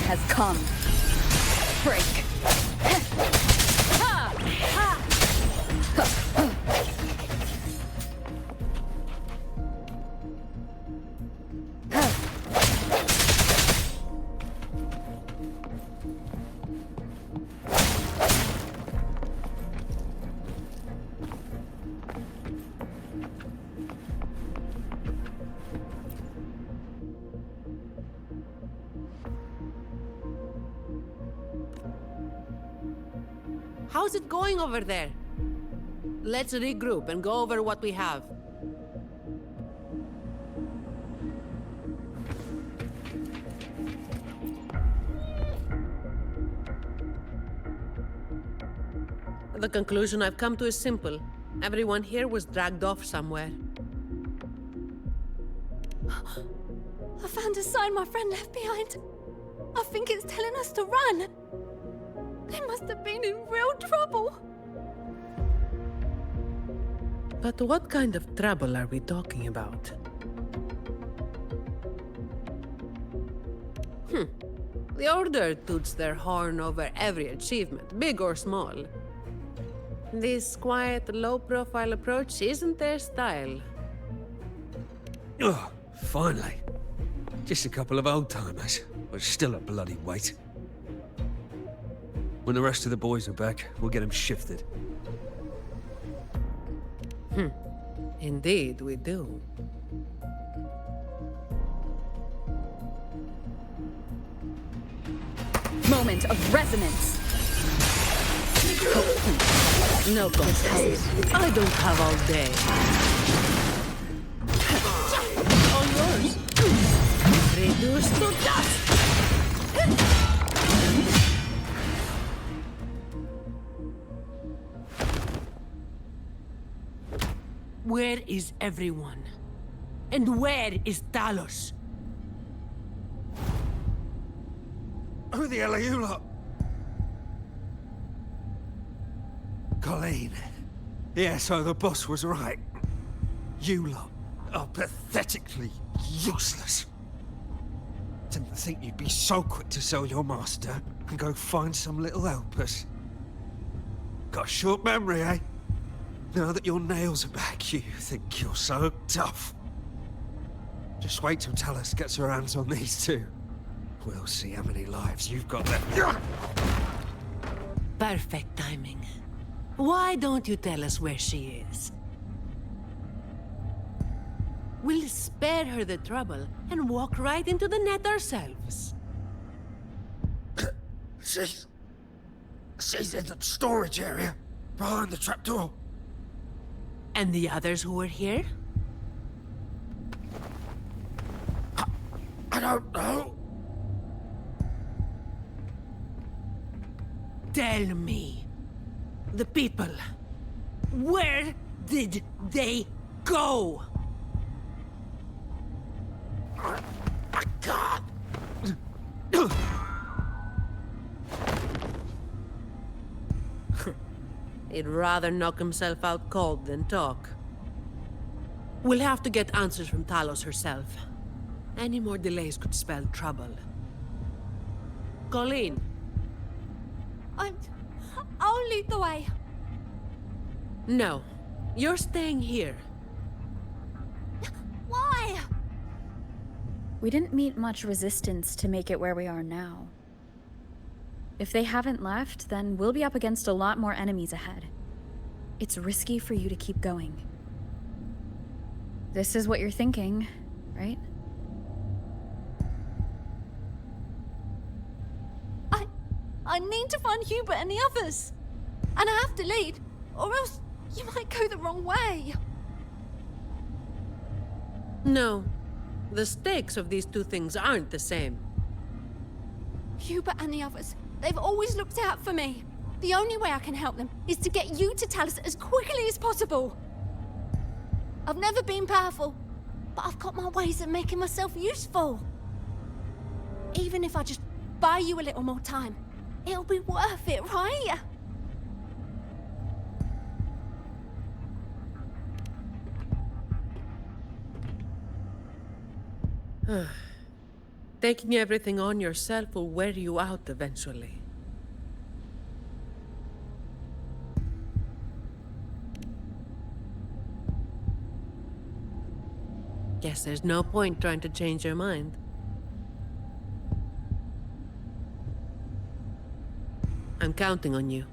has come. Break. How's it going over there? Let's regroup and go over what we have. The conclusion I've come to is simple. Everyone here was dragged off somewhere. I found a sign my friend left behind. I think it's telling us to run. They must have been in real trouble. But what kind of trouble are we talking about? The Order toots their horn over every achievement, big or small. This quiet, low-profile approach isn't their style. Oh, finally. Just a couple of old-timers, but still a bloody weight. When the rest of the boys are back, we'll get them shifted. Indeed, we do. Moment of resonance. No contest. I don't have all day. All yours. Reduced to dust. Where is everyone? And where is Talos? Who the hell are you lot? Colleen. Yeah, so the boss was right. You lot are pathetically useless. Didn't think you'd be so quick to sell your master and go find some little helpers. Got a short memory, eh? Now that your nails are back, you think you're so tough. Just wait till Talos gets her hands on these two. We'll see how many lives you've got left. Perfect timing. Why don't you tell us where she is? We'll spare her the trouble and walk right into the net ourselves. She's in the storage area, behind the trapdoor. And the others who were here? I don't know. Tell me. The people. Where did they go? I can't. He'd rather knock himself out cold than talk. We'll have to get answers from Talos herself. Any more delays could spell trouble. Colleen. I'll lead the way. No. You're staying here. Why? We didn't meet much resistance to make it where we are now. If they haven't left, then we'll be up against a lot more enemies ahead. It's risky for you to keep going. This is what you're thinking, right? I need to find Hubert and the others. And I have to lead, or else you might go the wrong way. No. The stakes of these two things aren't the same. Hubert and the others, they've always looked out for me. The only way I can help them is to get you to Talos as quickly as possible. I've never been powerful, but I've got my ways of making myself useful. Even if I just buy you a little more time, it'll be worth it, right? Taking everything on yourself will wear you out eventually. Guess there's no point trying to change your mind. I'm counting on you.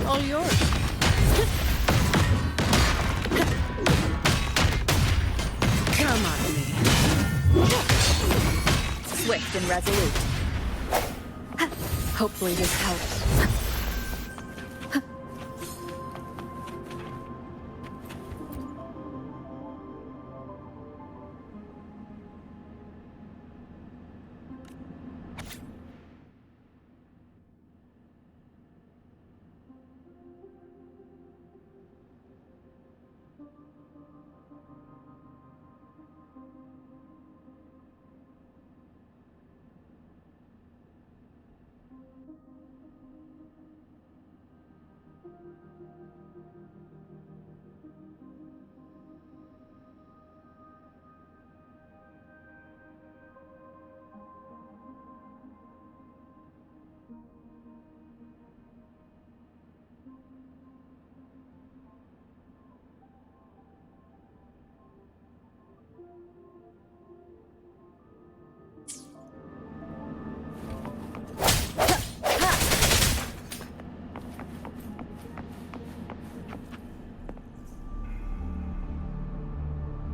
All yours. Come at me. Swift and resolute. Hopefully this helps.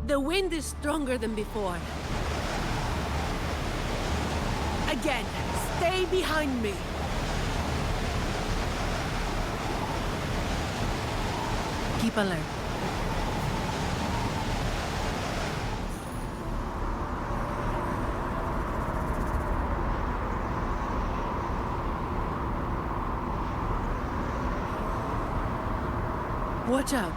The wind is stronger than before. Again, stay behind me. Keep alert. Watch out.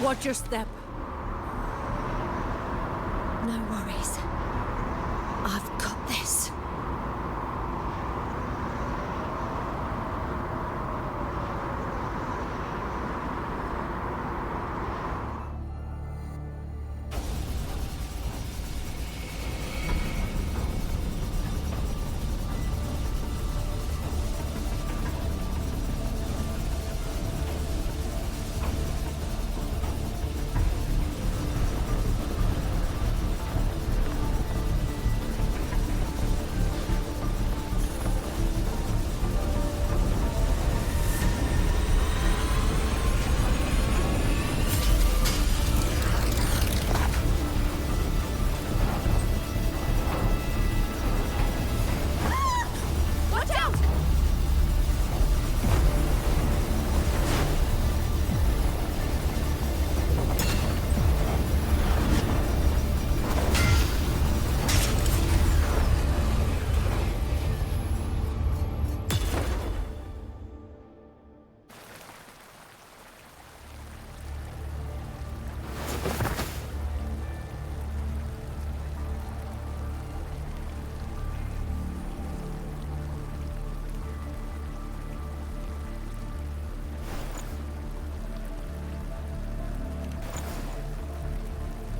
Watch your step. No worries. I've got this.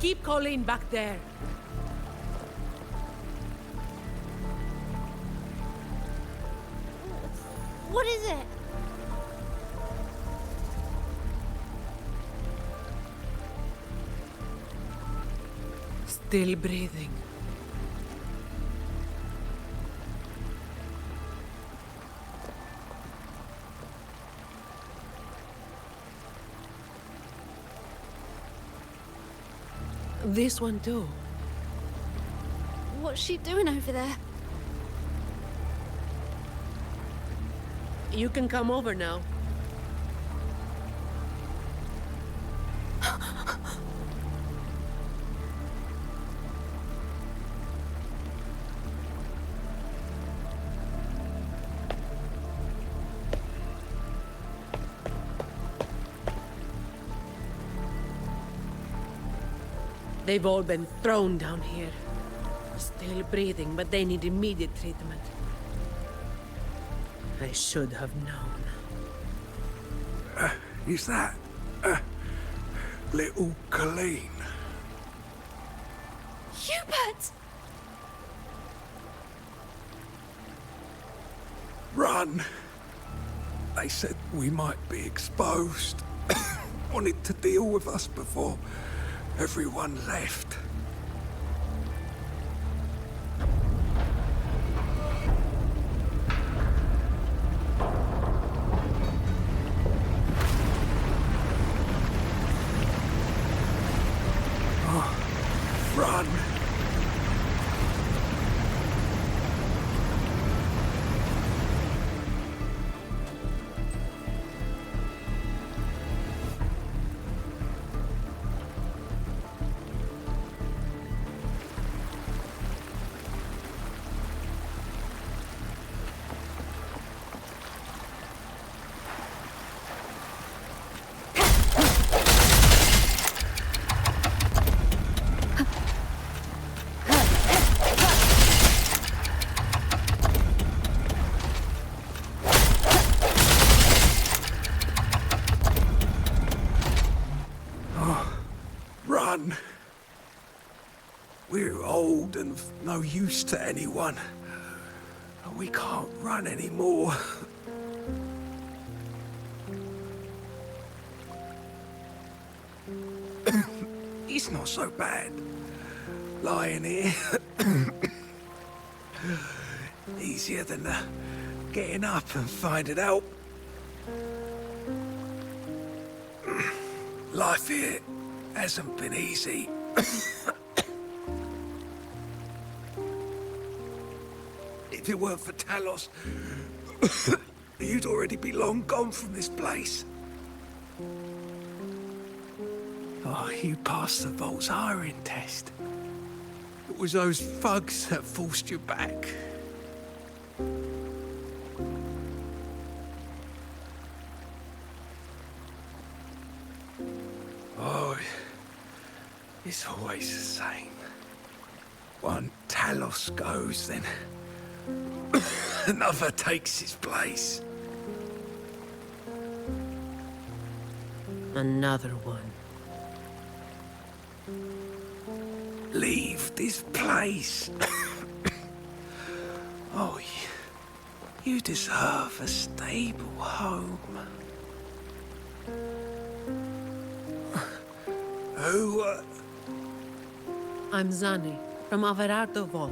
Keep Colleen back there. What is it? Still breathing. This one too. What's she doing over there? You can come over now. They've all been thrown down here. Still breathing, but they need immediate treatment. I should have known. Is that little Colleen? Hubert! Run! They said we might be exposed. Wanted to deal with us before everyone left. Run! Run! We're old and of no use to anyone. We can't run anymore. It's not so bad. Lying here. Easier than getting up and finding out. Life here hasn't been easy. If it weren't for Talos, you'd already be long gone from this place. Oh, you passed the Vault's hiring test. It was those thugs that forced you back. Oh, it's always the same. One Talos goes, then another takes his place. Another one. Leave this place. Oh, you deserve a stable home. Who, I'm Zani, from Averardo Vault.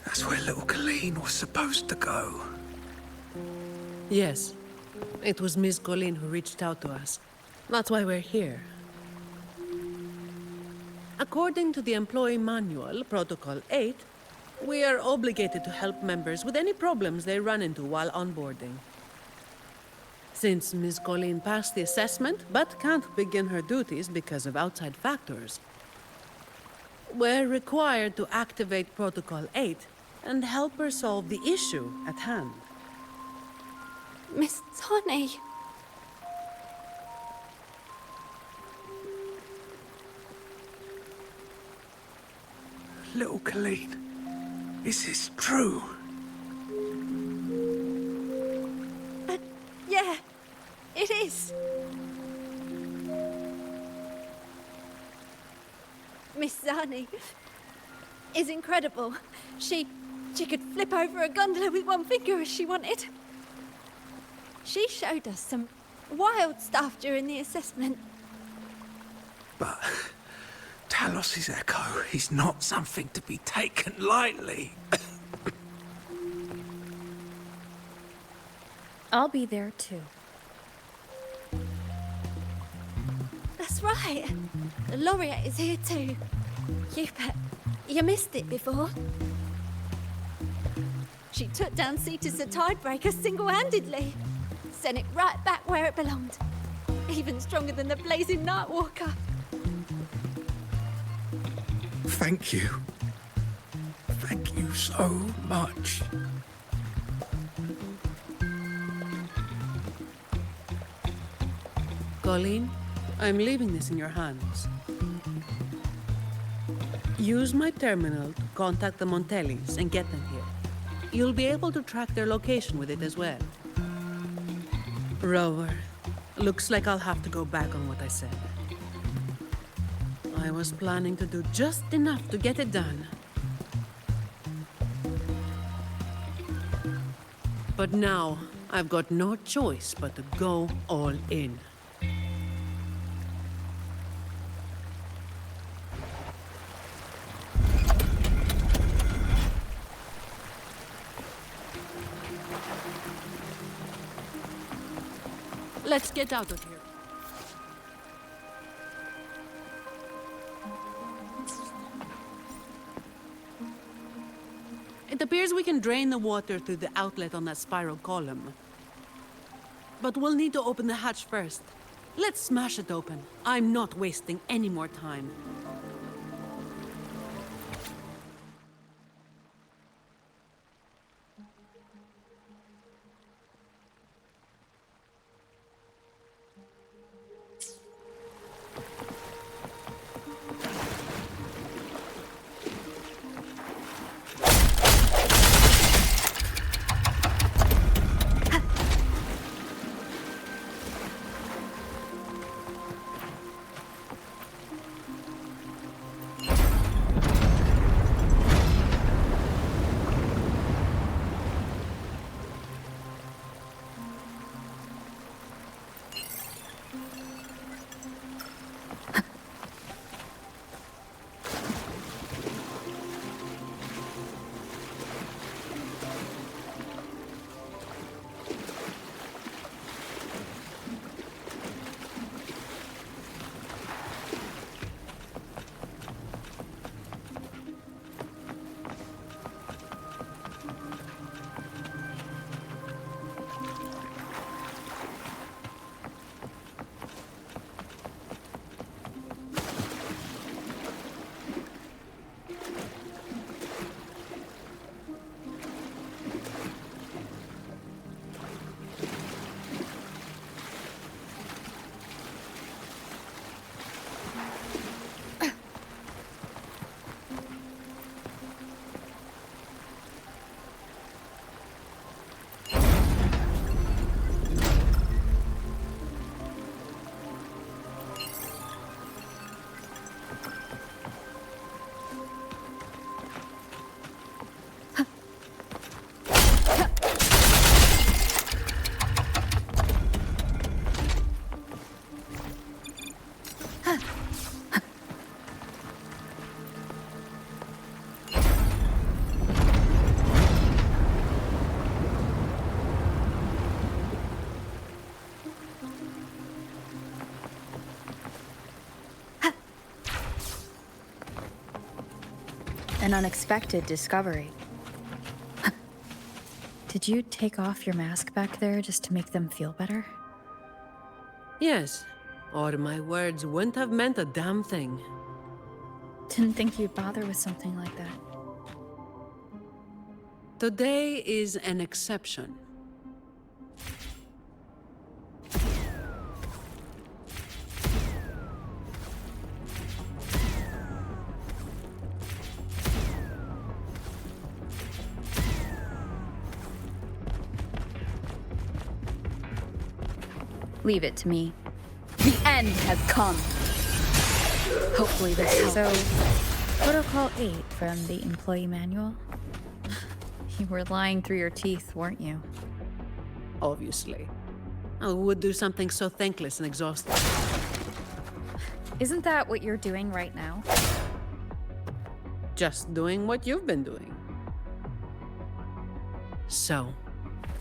That's where little Colleen was supposed to go. Yes. It was Miss Colleen who reached out to us. That's why we're here. According to the Employee Manual, Protocol 8, we are obligated to help members with any problems they run into while onboarding. Since Miss Colleen passed the assessment, but can't begin her duties because of outside factors, we're required to activate Protocol 8 and help her solve the issue at hand. Miss Zani. Little Colleen, is this true? Yeah, it is. Miss Zani, is incredible. She could flip over a gondola with one finger if she wanted. She showed us some wild stuff during the assessment. But Talos's echo is not something to be taken lightly. I'll be there too. That's right. The laureate is here too. You missed it before. She took down Cetus the Tidebreaker single-handedly. Sent it right back where it belonged. Even stronger than the blazing Nightwalker. Thank you. Thank you so much. Colleen, I'm leaving this in your hands. Use my terminal to contact the Montellis and get them here. You'll be able to track their location with it as well. Rover, looks like I'll have to go back on what I said. I was planning to do just enough to get it done. But now, I've got no choice but to go all in. Let's get out of here. It appears we can drain the water through the outlet on that spiral column. But we'll need to open the hatch first. Let's smash it open. I'm not wasting any more time. An unexpected discovery. Did you take off your mask back there just to make them feel better? Yes, or my words wouldn't have meant a damn thing. Didn't think you'd bother with something like that. Today is an exception. Leave it to me. The end has come. Hopefully this helps. So, Protocol 8 from the employee manual. You were lying through your teeth, weren't you? Obviously. Who would do something so thankless and exhausting? Isn't that what you're doing right now? Just doing what you've been doing. So,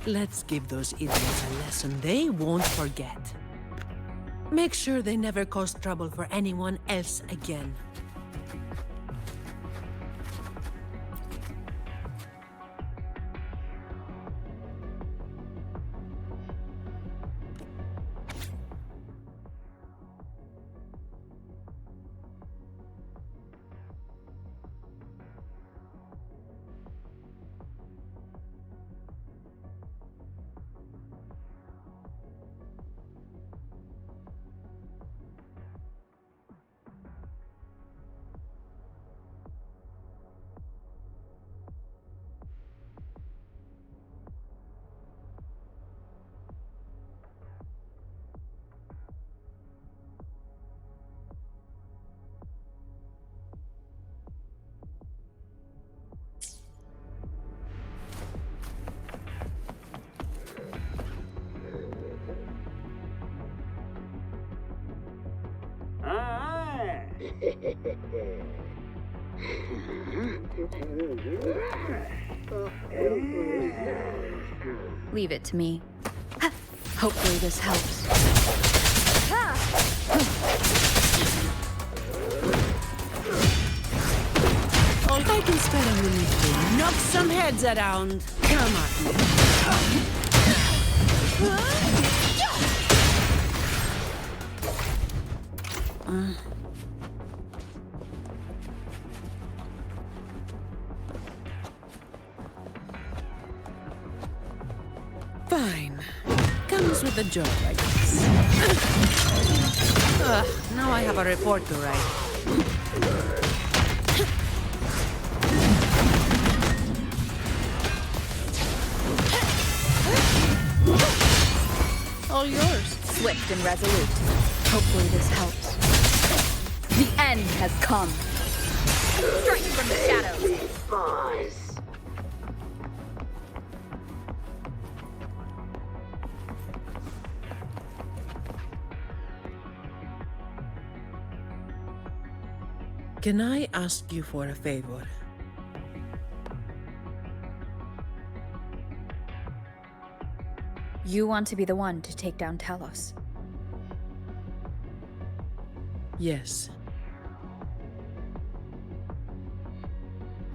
let's give those idiots a lesson they won't forget. Make sure they never cause trouble for anyone else again. Leave it to me. Hopefully this helps. I can spare a minute to knock some heads around. Come on. Fine. Comes with the job, I guess. Now I have a report to write. All yours. Swift and resolute. Hopefully this helps. The end has come. Strike from the shadows. Boys. Can I ask you for a favor? You want to be the one to take down Talos. Yes.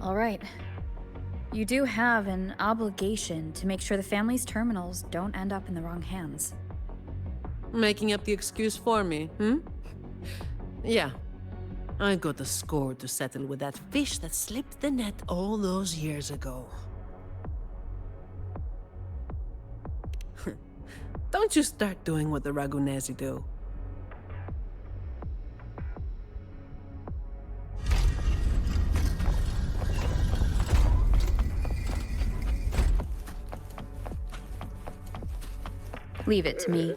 All right. You do have an obligation to make sure the family's terminals don't end up in the wrong hands. Making up the excuse for me, hmm? Yeah. I got a score to settle with that fish that slipped the net all those years ago. Don't you start doing what the Ragunesi do. Leave it to me.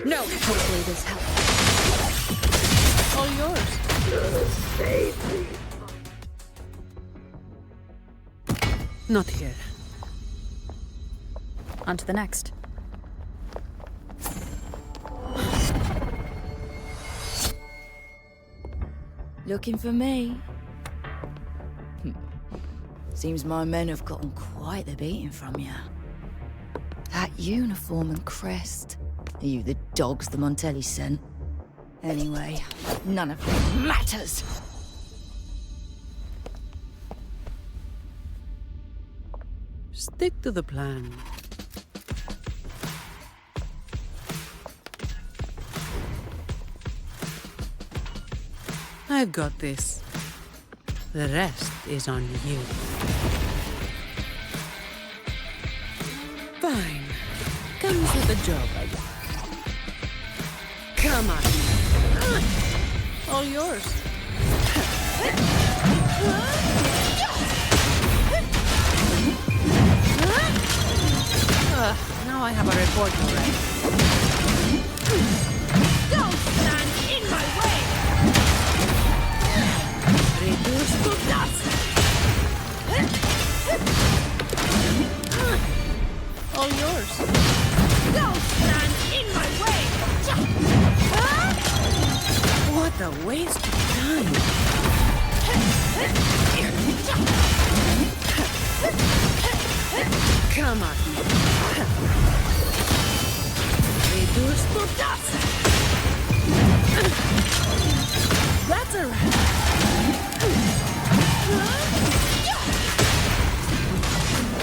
No! Hopefully this helps. All yours. Not here. On to the next. Looking for me? Seems my men have gotten quite the beating from you. That uniform and crest. Are you the dogs the Montelli sent? Anyway, none of it matters. Stick to the plan. I've got this. The rest is on you. Fine. Comes with the job, I guess. Come on. All yours. Now I have a report to write. Don't stand in my way! Reduce All yours. Don't stand in my way! What a waste of time. Come on. Reduce to dust. That's a wrap.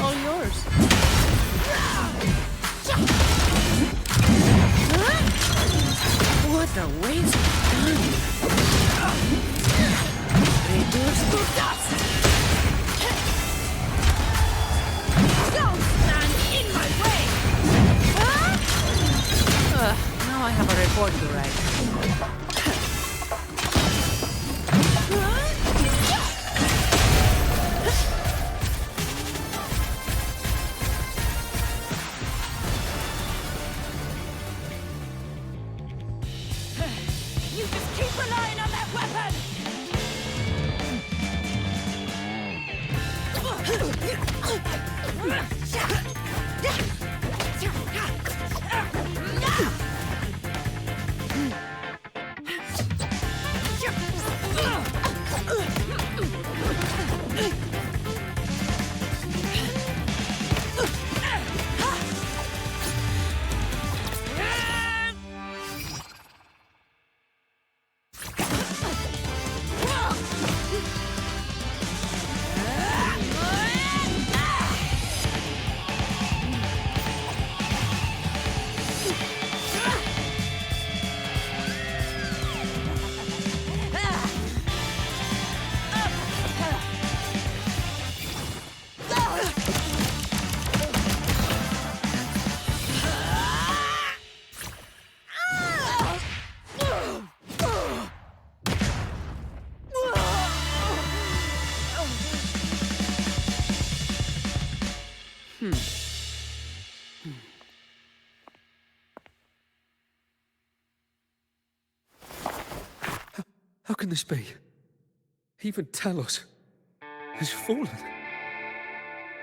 All yours. What a waste of time. Reduce to dust. Don't stand in my way! Now I have a report to write. You just keep relying on that weapon! How can this be? Even Talos has fallen.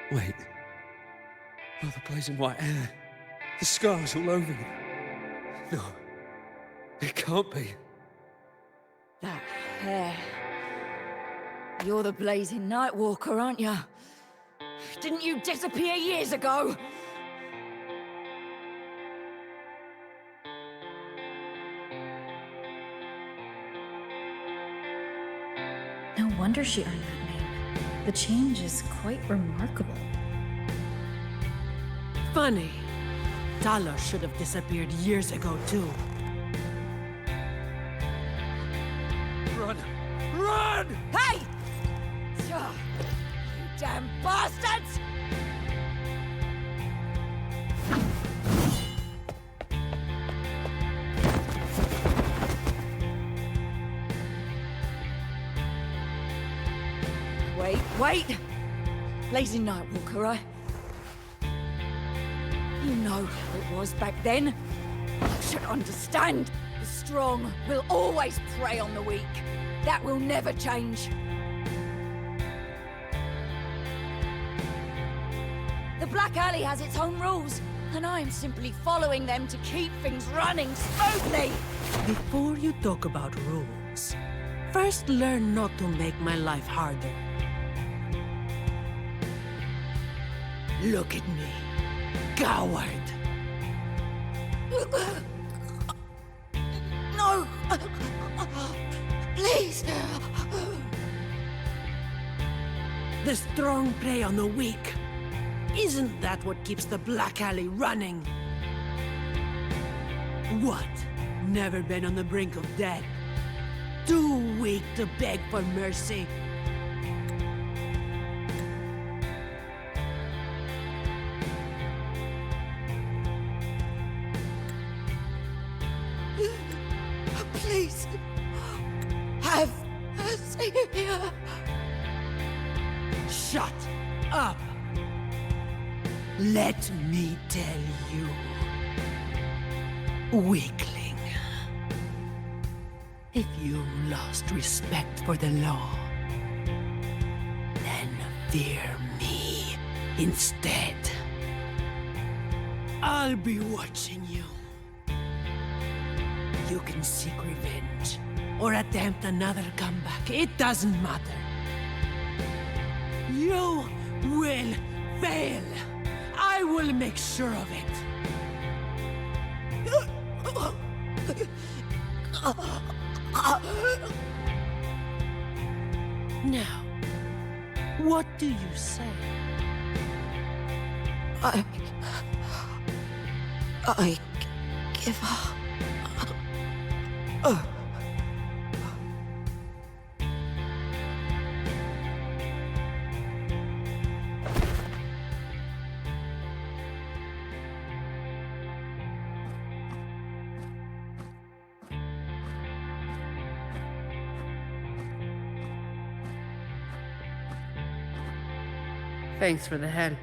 Wait. Oh, the blazing white hair. The scars all over him. No. It can't be. That hair. You're the blazing Nightwalker, aren't you? Didn't you disappear years ago? No wonder she earned that name. The change is quite remarkable. Funny. Talos should have disappeared years ago, too. Run! Run! Hey! You damn bastards! Wait! Blazing Nightwalker, right? You know how it was back then. You should understand. The strong will always prey on the weak. That will never change. The Black Alley has its own rules, and I am simply following them to keep things running smoothly. Before you talk about rules, first learn not to make my life harder. Look at me, coward. No! Please! The strong prey on the weak. Isn't that what keeps the Black Alley running? What? Never been on the brink of death? Too weak to beg for mercy? Please! Have mercy! Shut up! Let me tell you, weakling. If you lost respect for the law, then fear me instead. I'll be watching you. You can seek revenge or attempt another comeback. It doesn't matter. You will fail. I will make sure of it. Now, what do you say? I give up. Thanks for the help.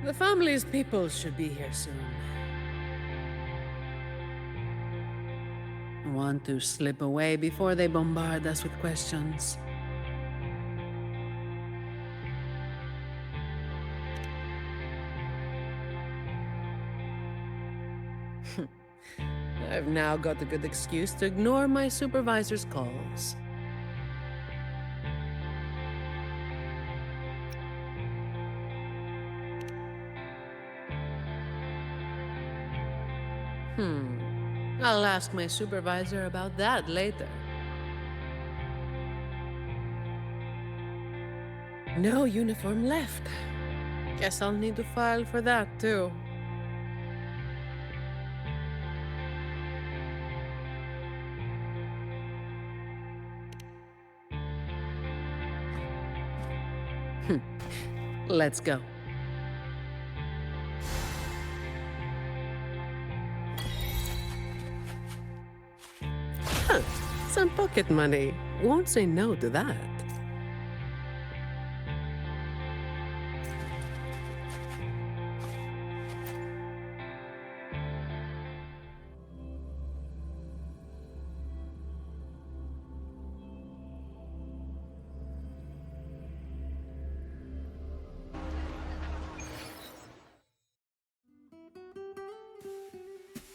The family's people should be here soon. I want to slip away before they bombard us with questions. I've now got a good excuse to ignore my supervisor's calls. I'll ask my supervisor about that later. No uniform left. Guess I'll need to file for that too. Let's go. Some pocket money. Won't say no to that.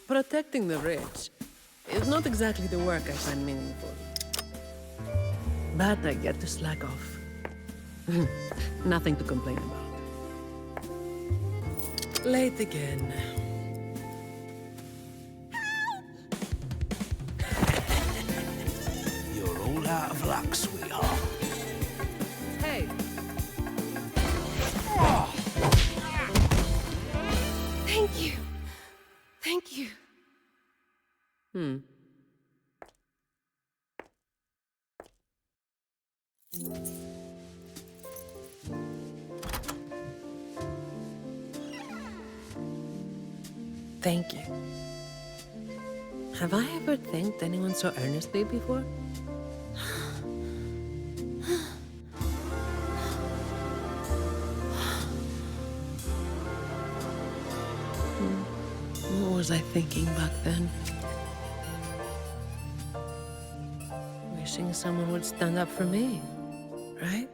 Protecting the rich is not exactly the work I find meaningful. But I get to slack off. Nothing to complain about. Late again. You're all out of luck, sweetheart. Hey! Thank you. Thank you. Thank you. Have I ever thanked anyone so earnestly before? What was I thinking back then? Wishing someone would stand up for me, right?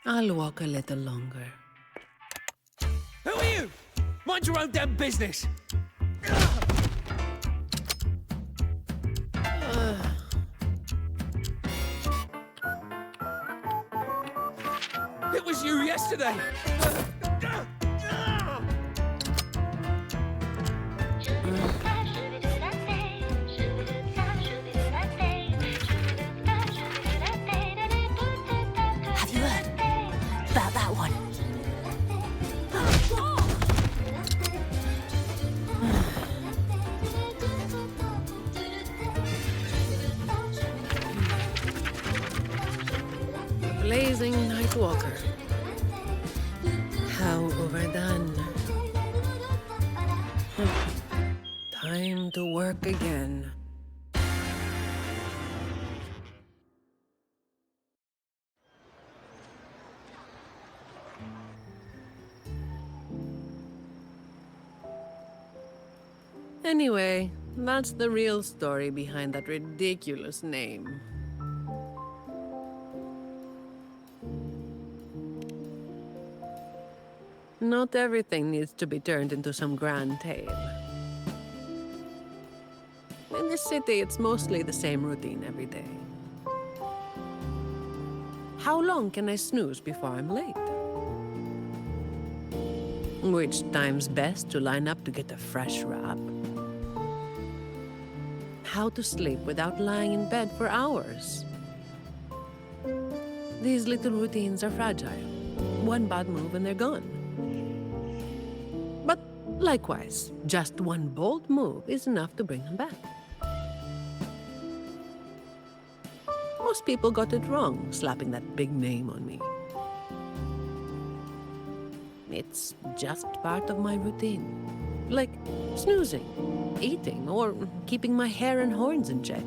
I'll walk a little longer. Who are you? Mind your own damn business. It was you yesterday. Have you heard about that one? The blazing night walker. How overdone. Time Time to work again. Anyway, that's the real story behind that ridiculous name. Not everything needs to be turned into some grand tale. In this city, it's mostly the same routine every day. How long can I snooze before I'm late? Which time's best to line up to get a fresh wrap? How to sleep without lying in bed for hours? These little routines are fragile. One bad move and they're gone. But likewise, just one bold move is enough to bring them back. Most people got it wrong, slapping that big name on me. It's just part of my routine. Like snoozing, eating, or keeping my hair and horns in check.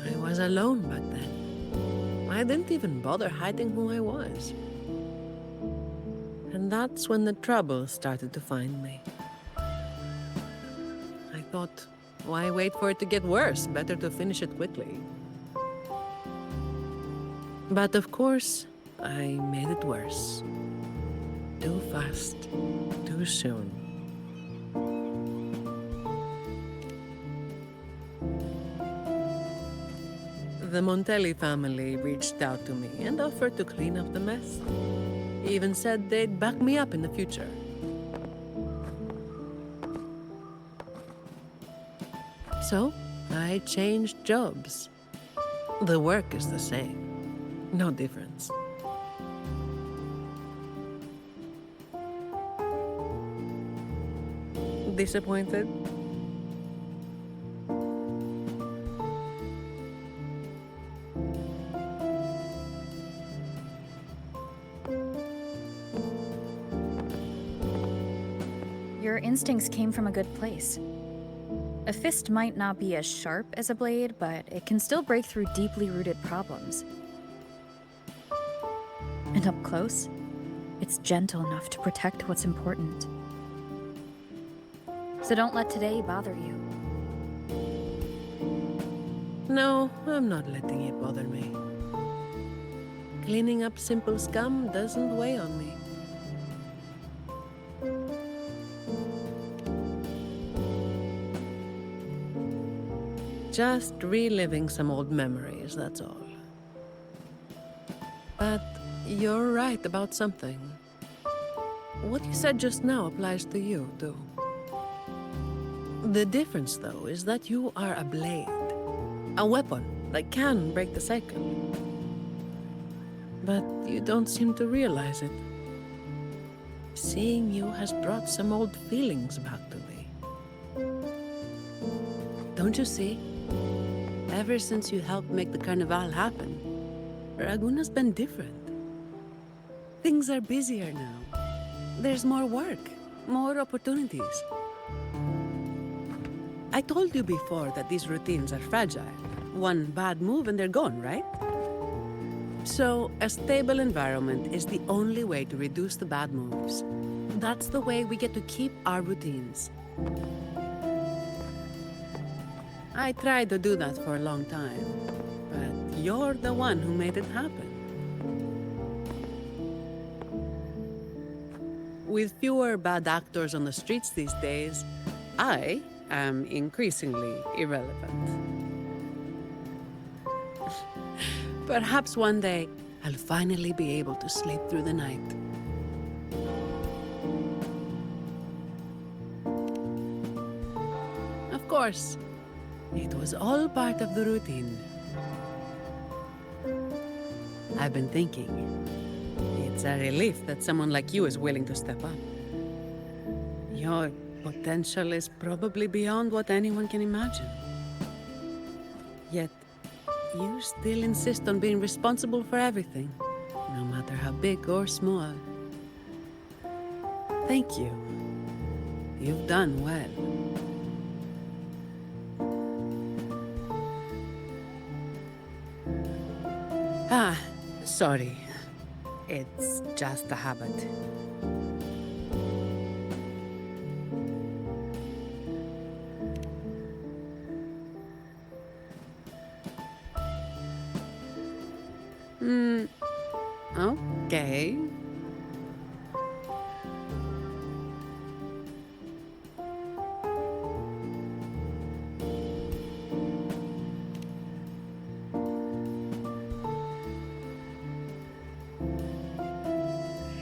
I was alone back then. I didn't even bother hiding who I was. And that's when the trouble started to find me. I thought, why wait for it to get worse? Better to finish it quickly. But of course, I made it worse. Too fast, too soon. The Montelli family reached out to me and offered to clean up the mess. Even said they'd back me up in the future. So, I changed jobs. The work is the same. No difference. Disappointed? Your instincts came from a good place. A fist might not be as sharp as a blade, but it can still break through deeply rooted problems. And up close, it's gentle enough to protect what's important. So don't let today bother you. No, I'm not letting it bother me. Cleaning up simple scum doesn't weigh on me. Just reliving some old memories, that's all. But you're right about something. What you said just now applies to you, too. The difference, though, is that you are a blade. A weapon that can break the cycle. But you don't seem to realize it. Seeing you has brought some old feelings back to me. Don't you see? Ever since you helped make the Carnival happen, Raguna's been different. Things are busier now. There's more work, more opportunities. I told you before that these routines are fragile. One bad move and they're gone, right? So, a stable environment is the only way to reduce the bad moves. That's the way we get to keep our routines. I tried to do that for a long time, but you're the one who made it happen. With fewer bad actors on the streets these days, I am increasingly irrelevant. Perhaps one day, I'll finally be able to sleep through the night. Of course, it was all part of the routine. I've been thinking, it's a relief that someone like you is willing to step up. Your potential is probably beyond what anyone can imagine. Yet, you still insist on being responsible for everything. no matter how big or small. Thank you. You've done well. Ah, sorry. It's just a habit. Okay.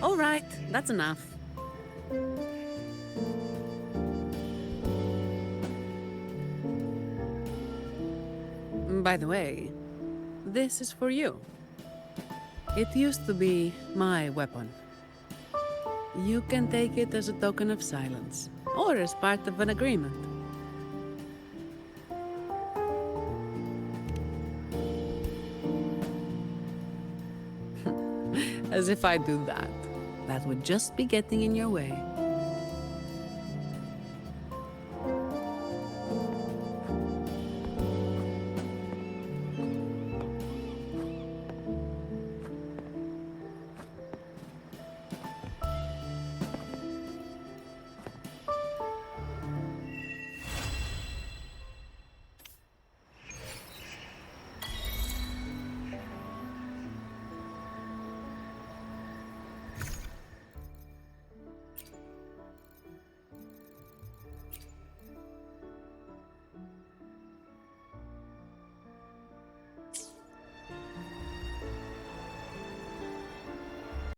All right, that's enough. By the way, this is for you. It used to be my weapon. You can take it as a token of silence, or as part of an agreement. As if I do that. That would just be getting in your way.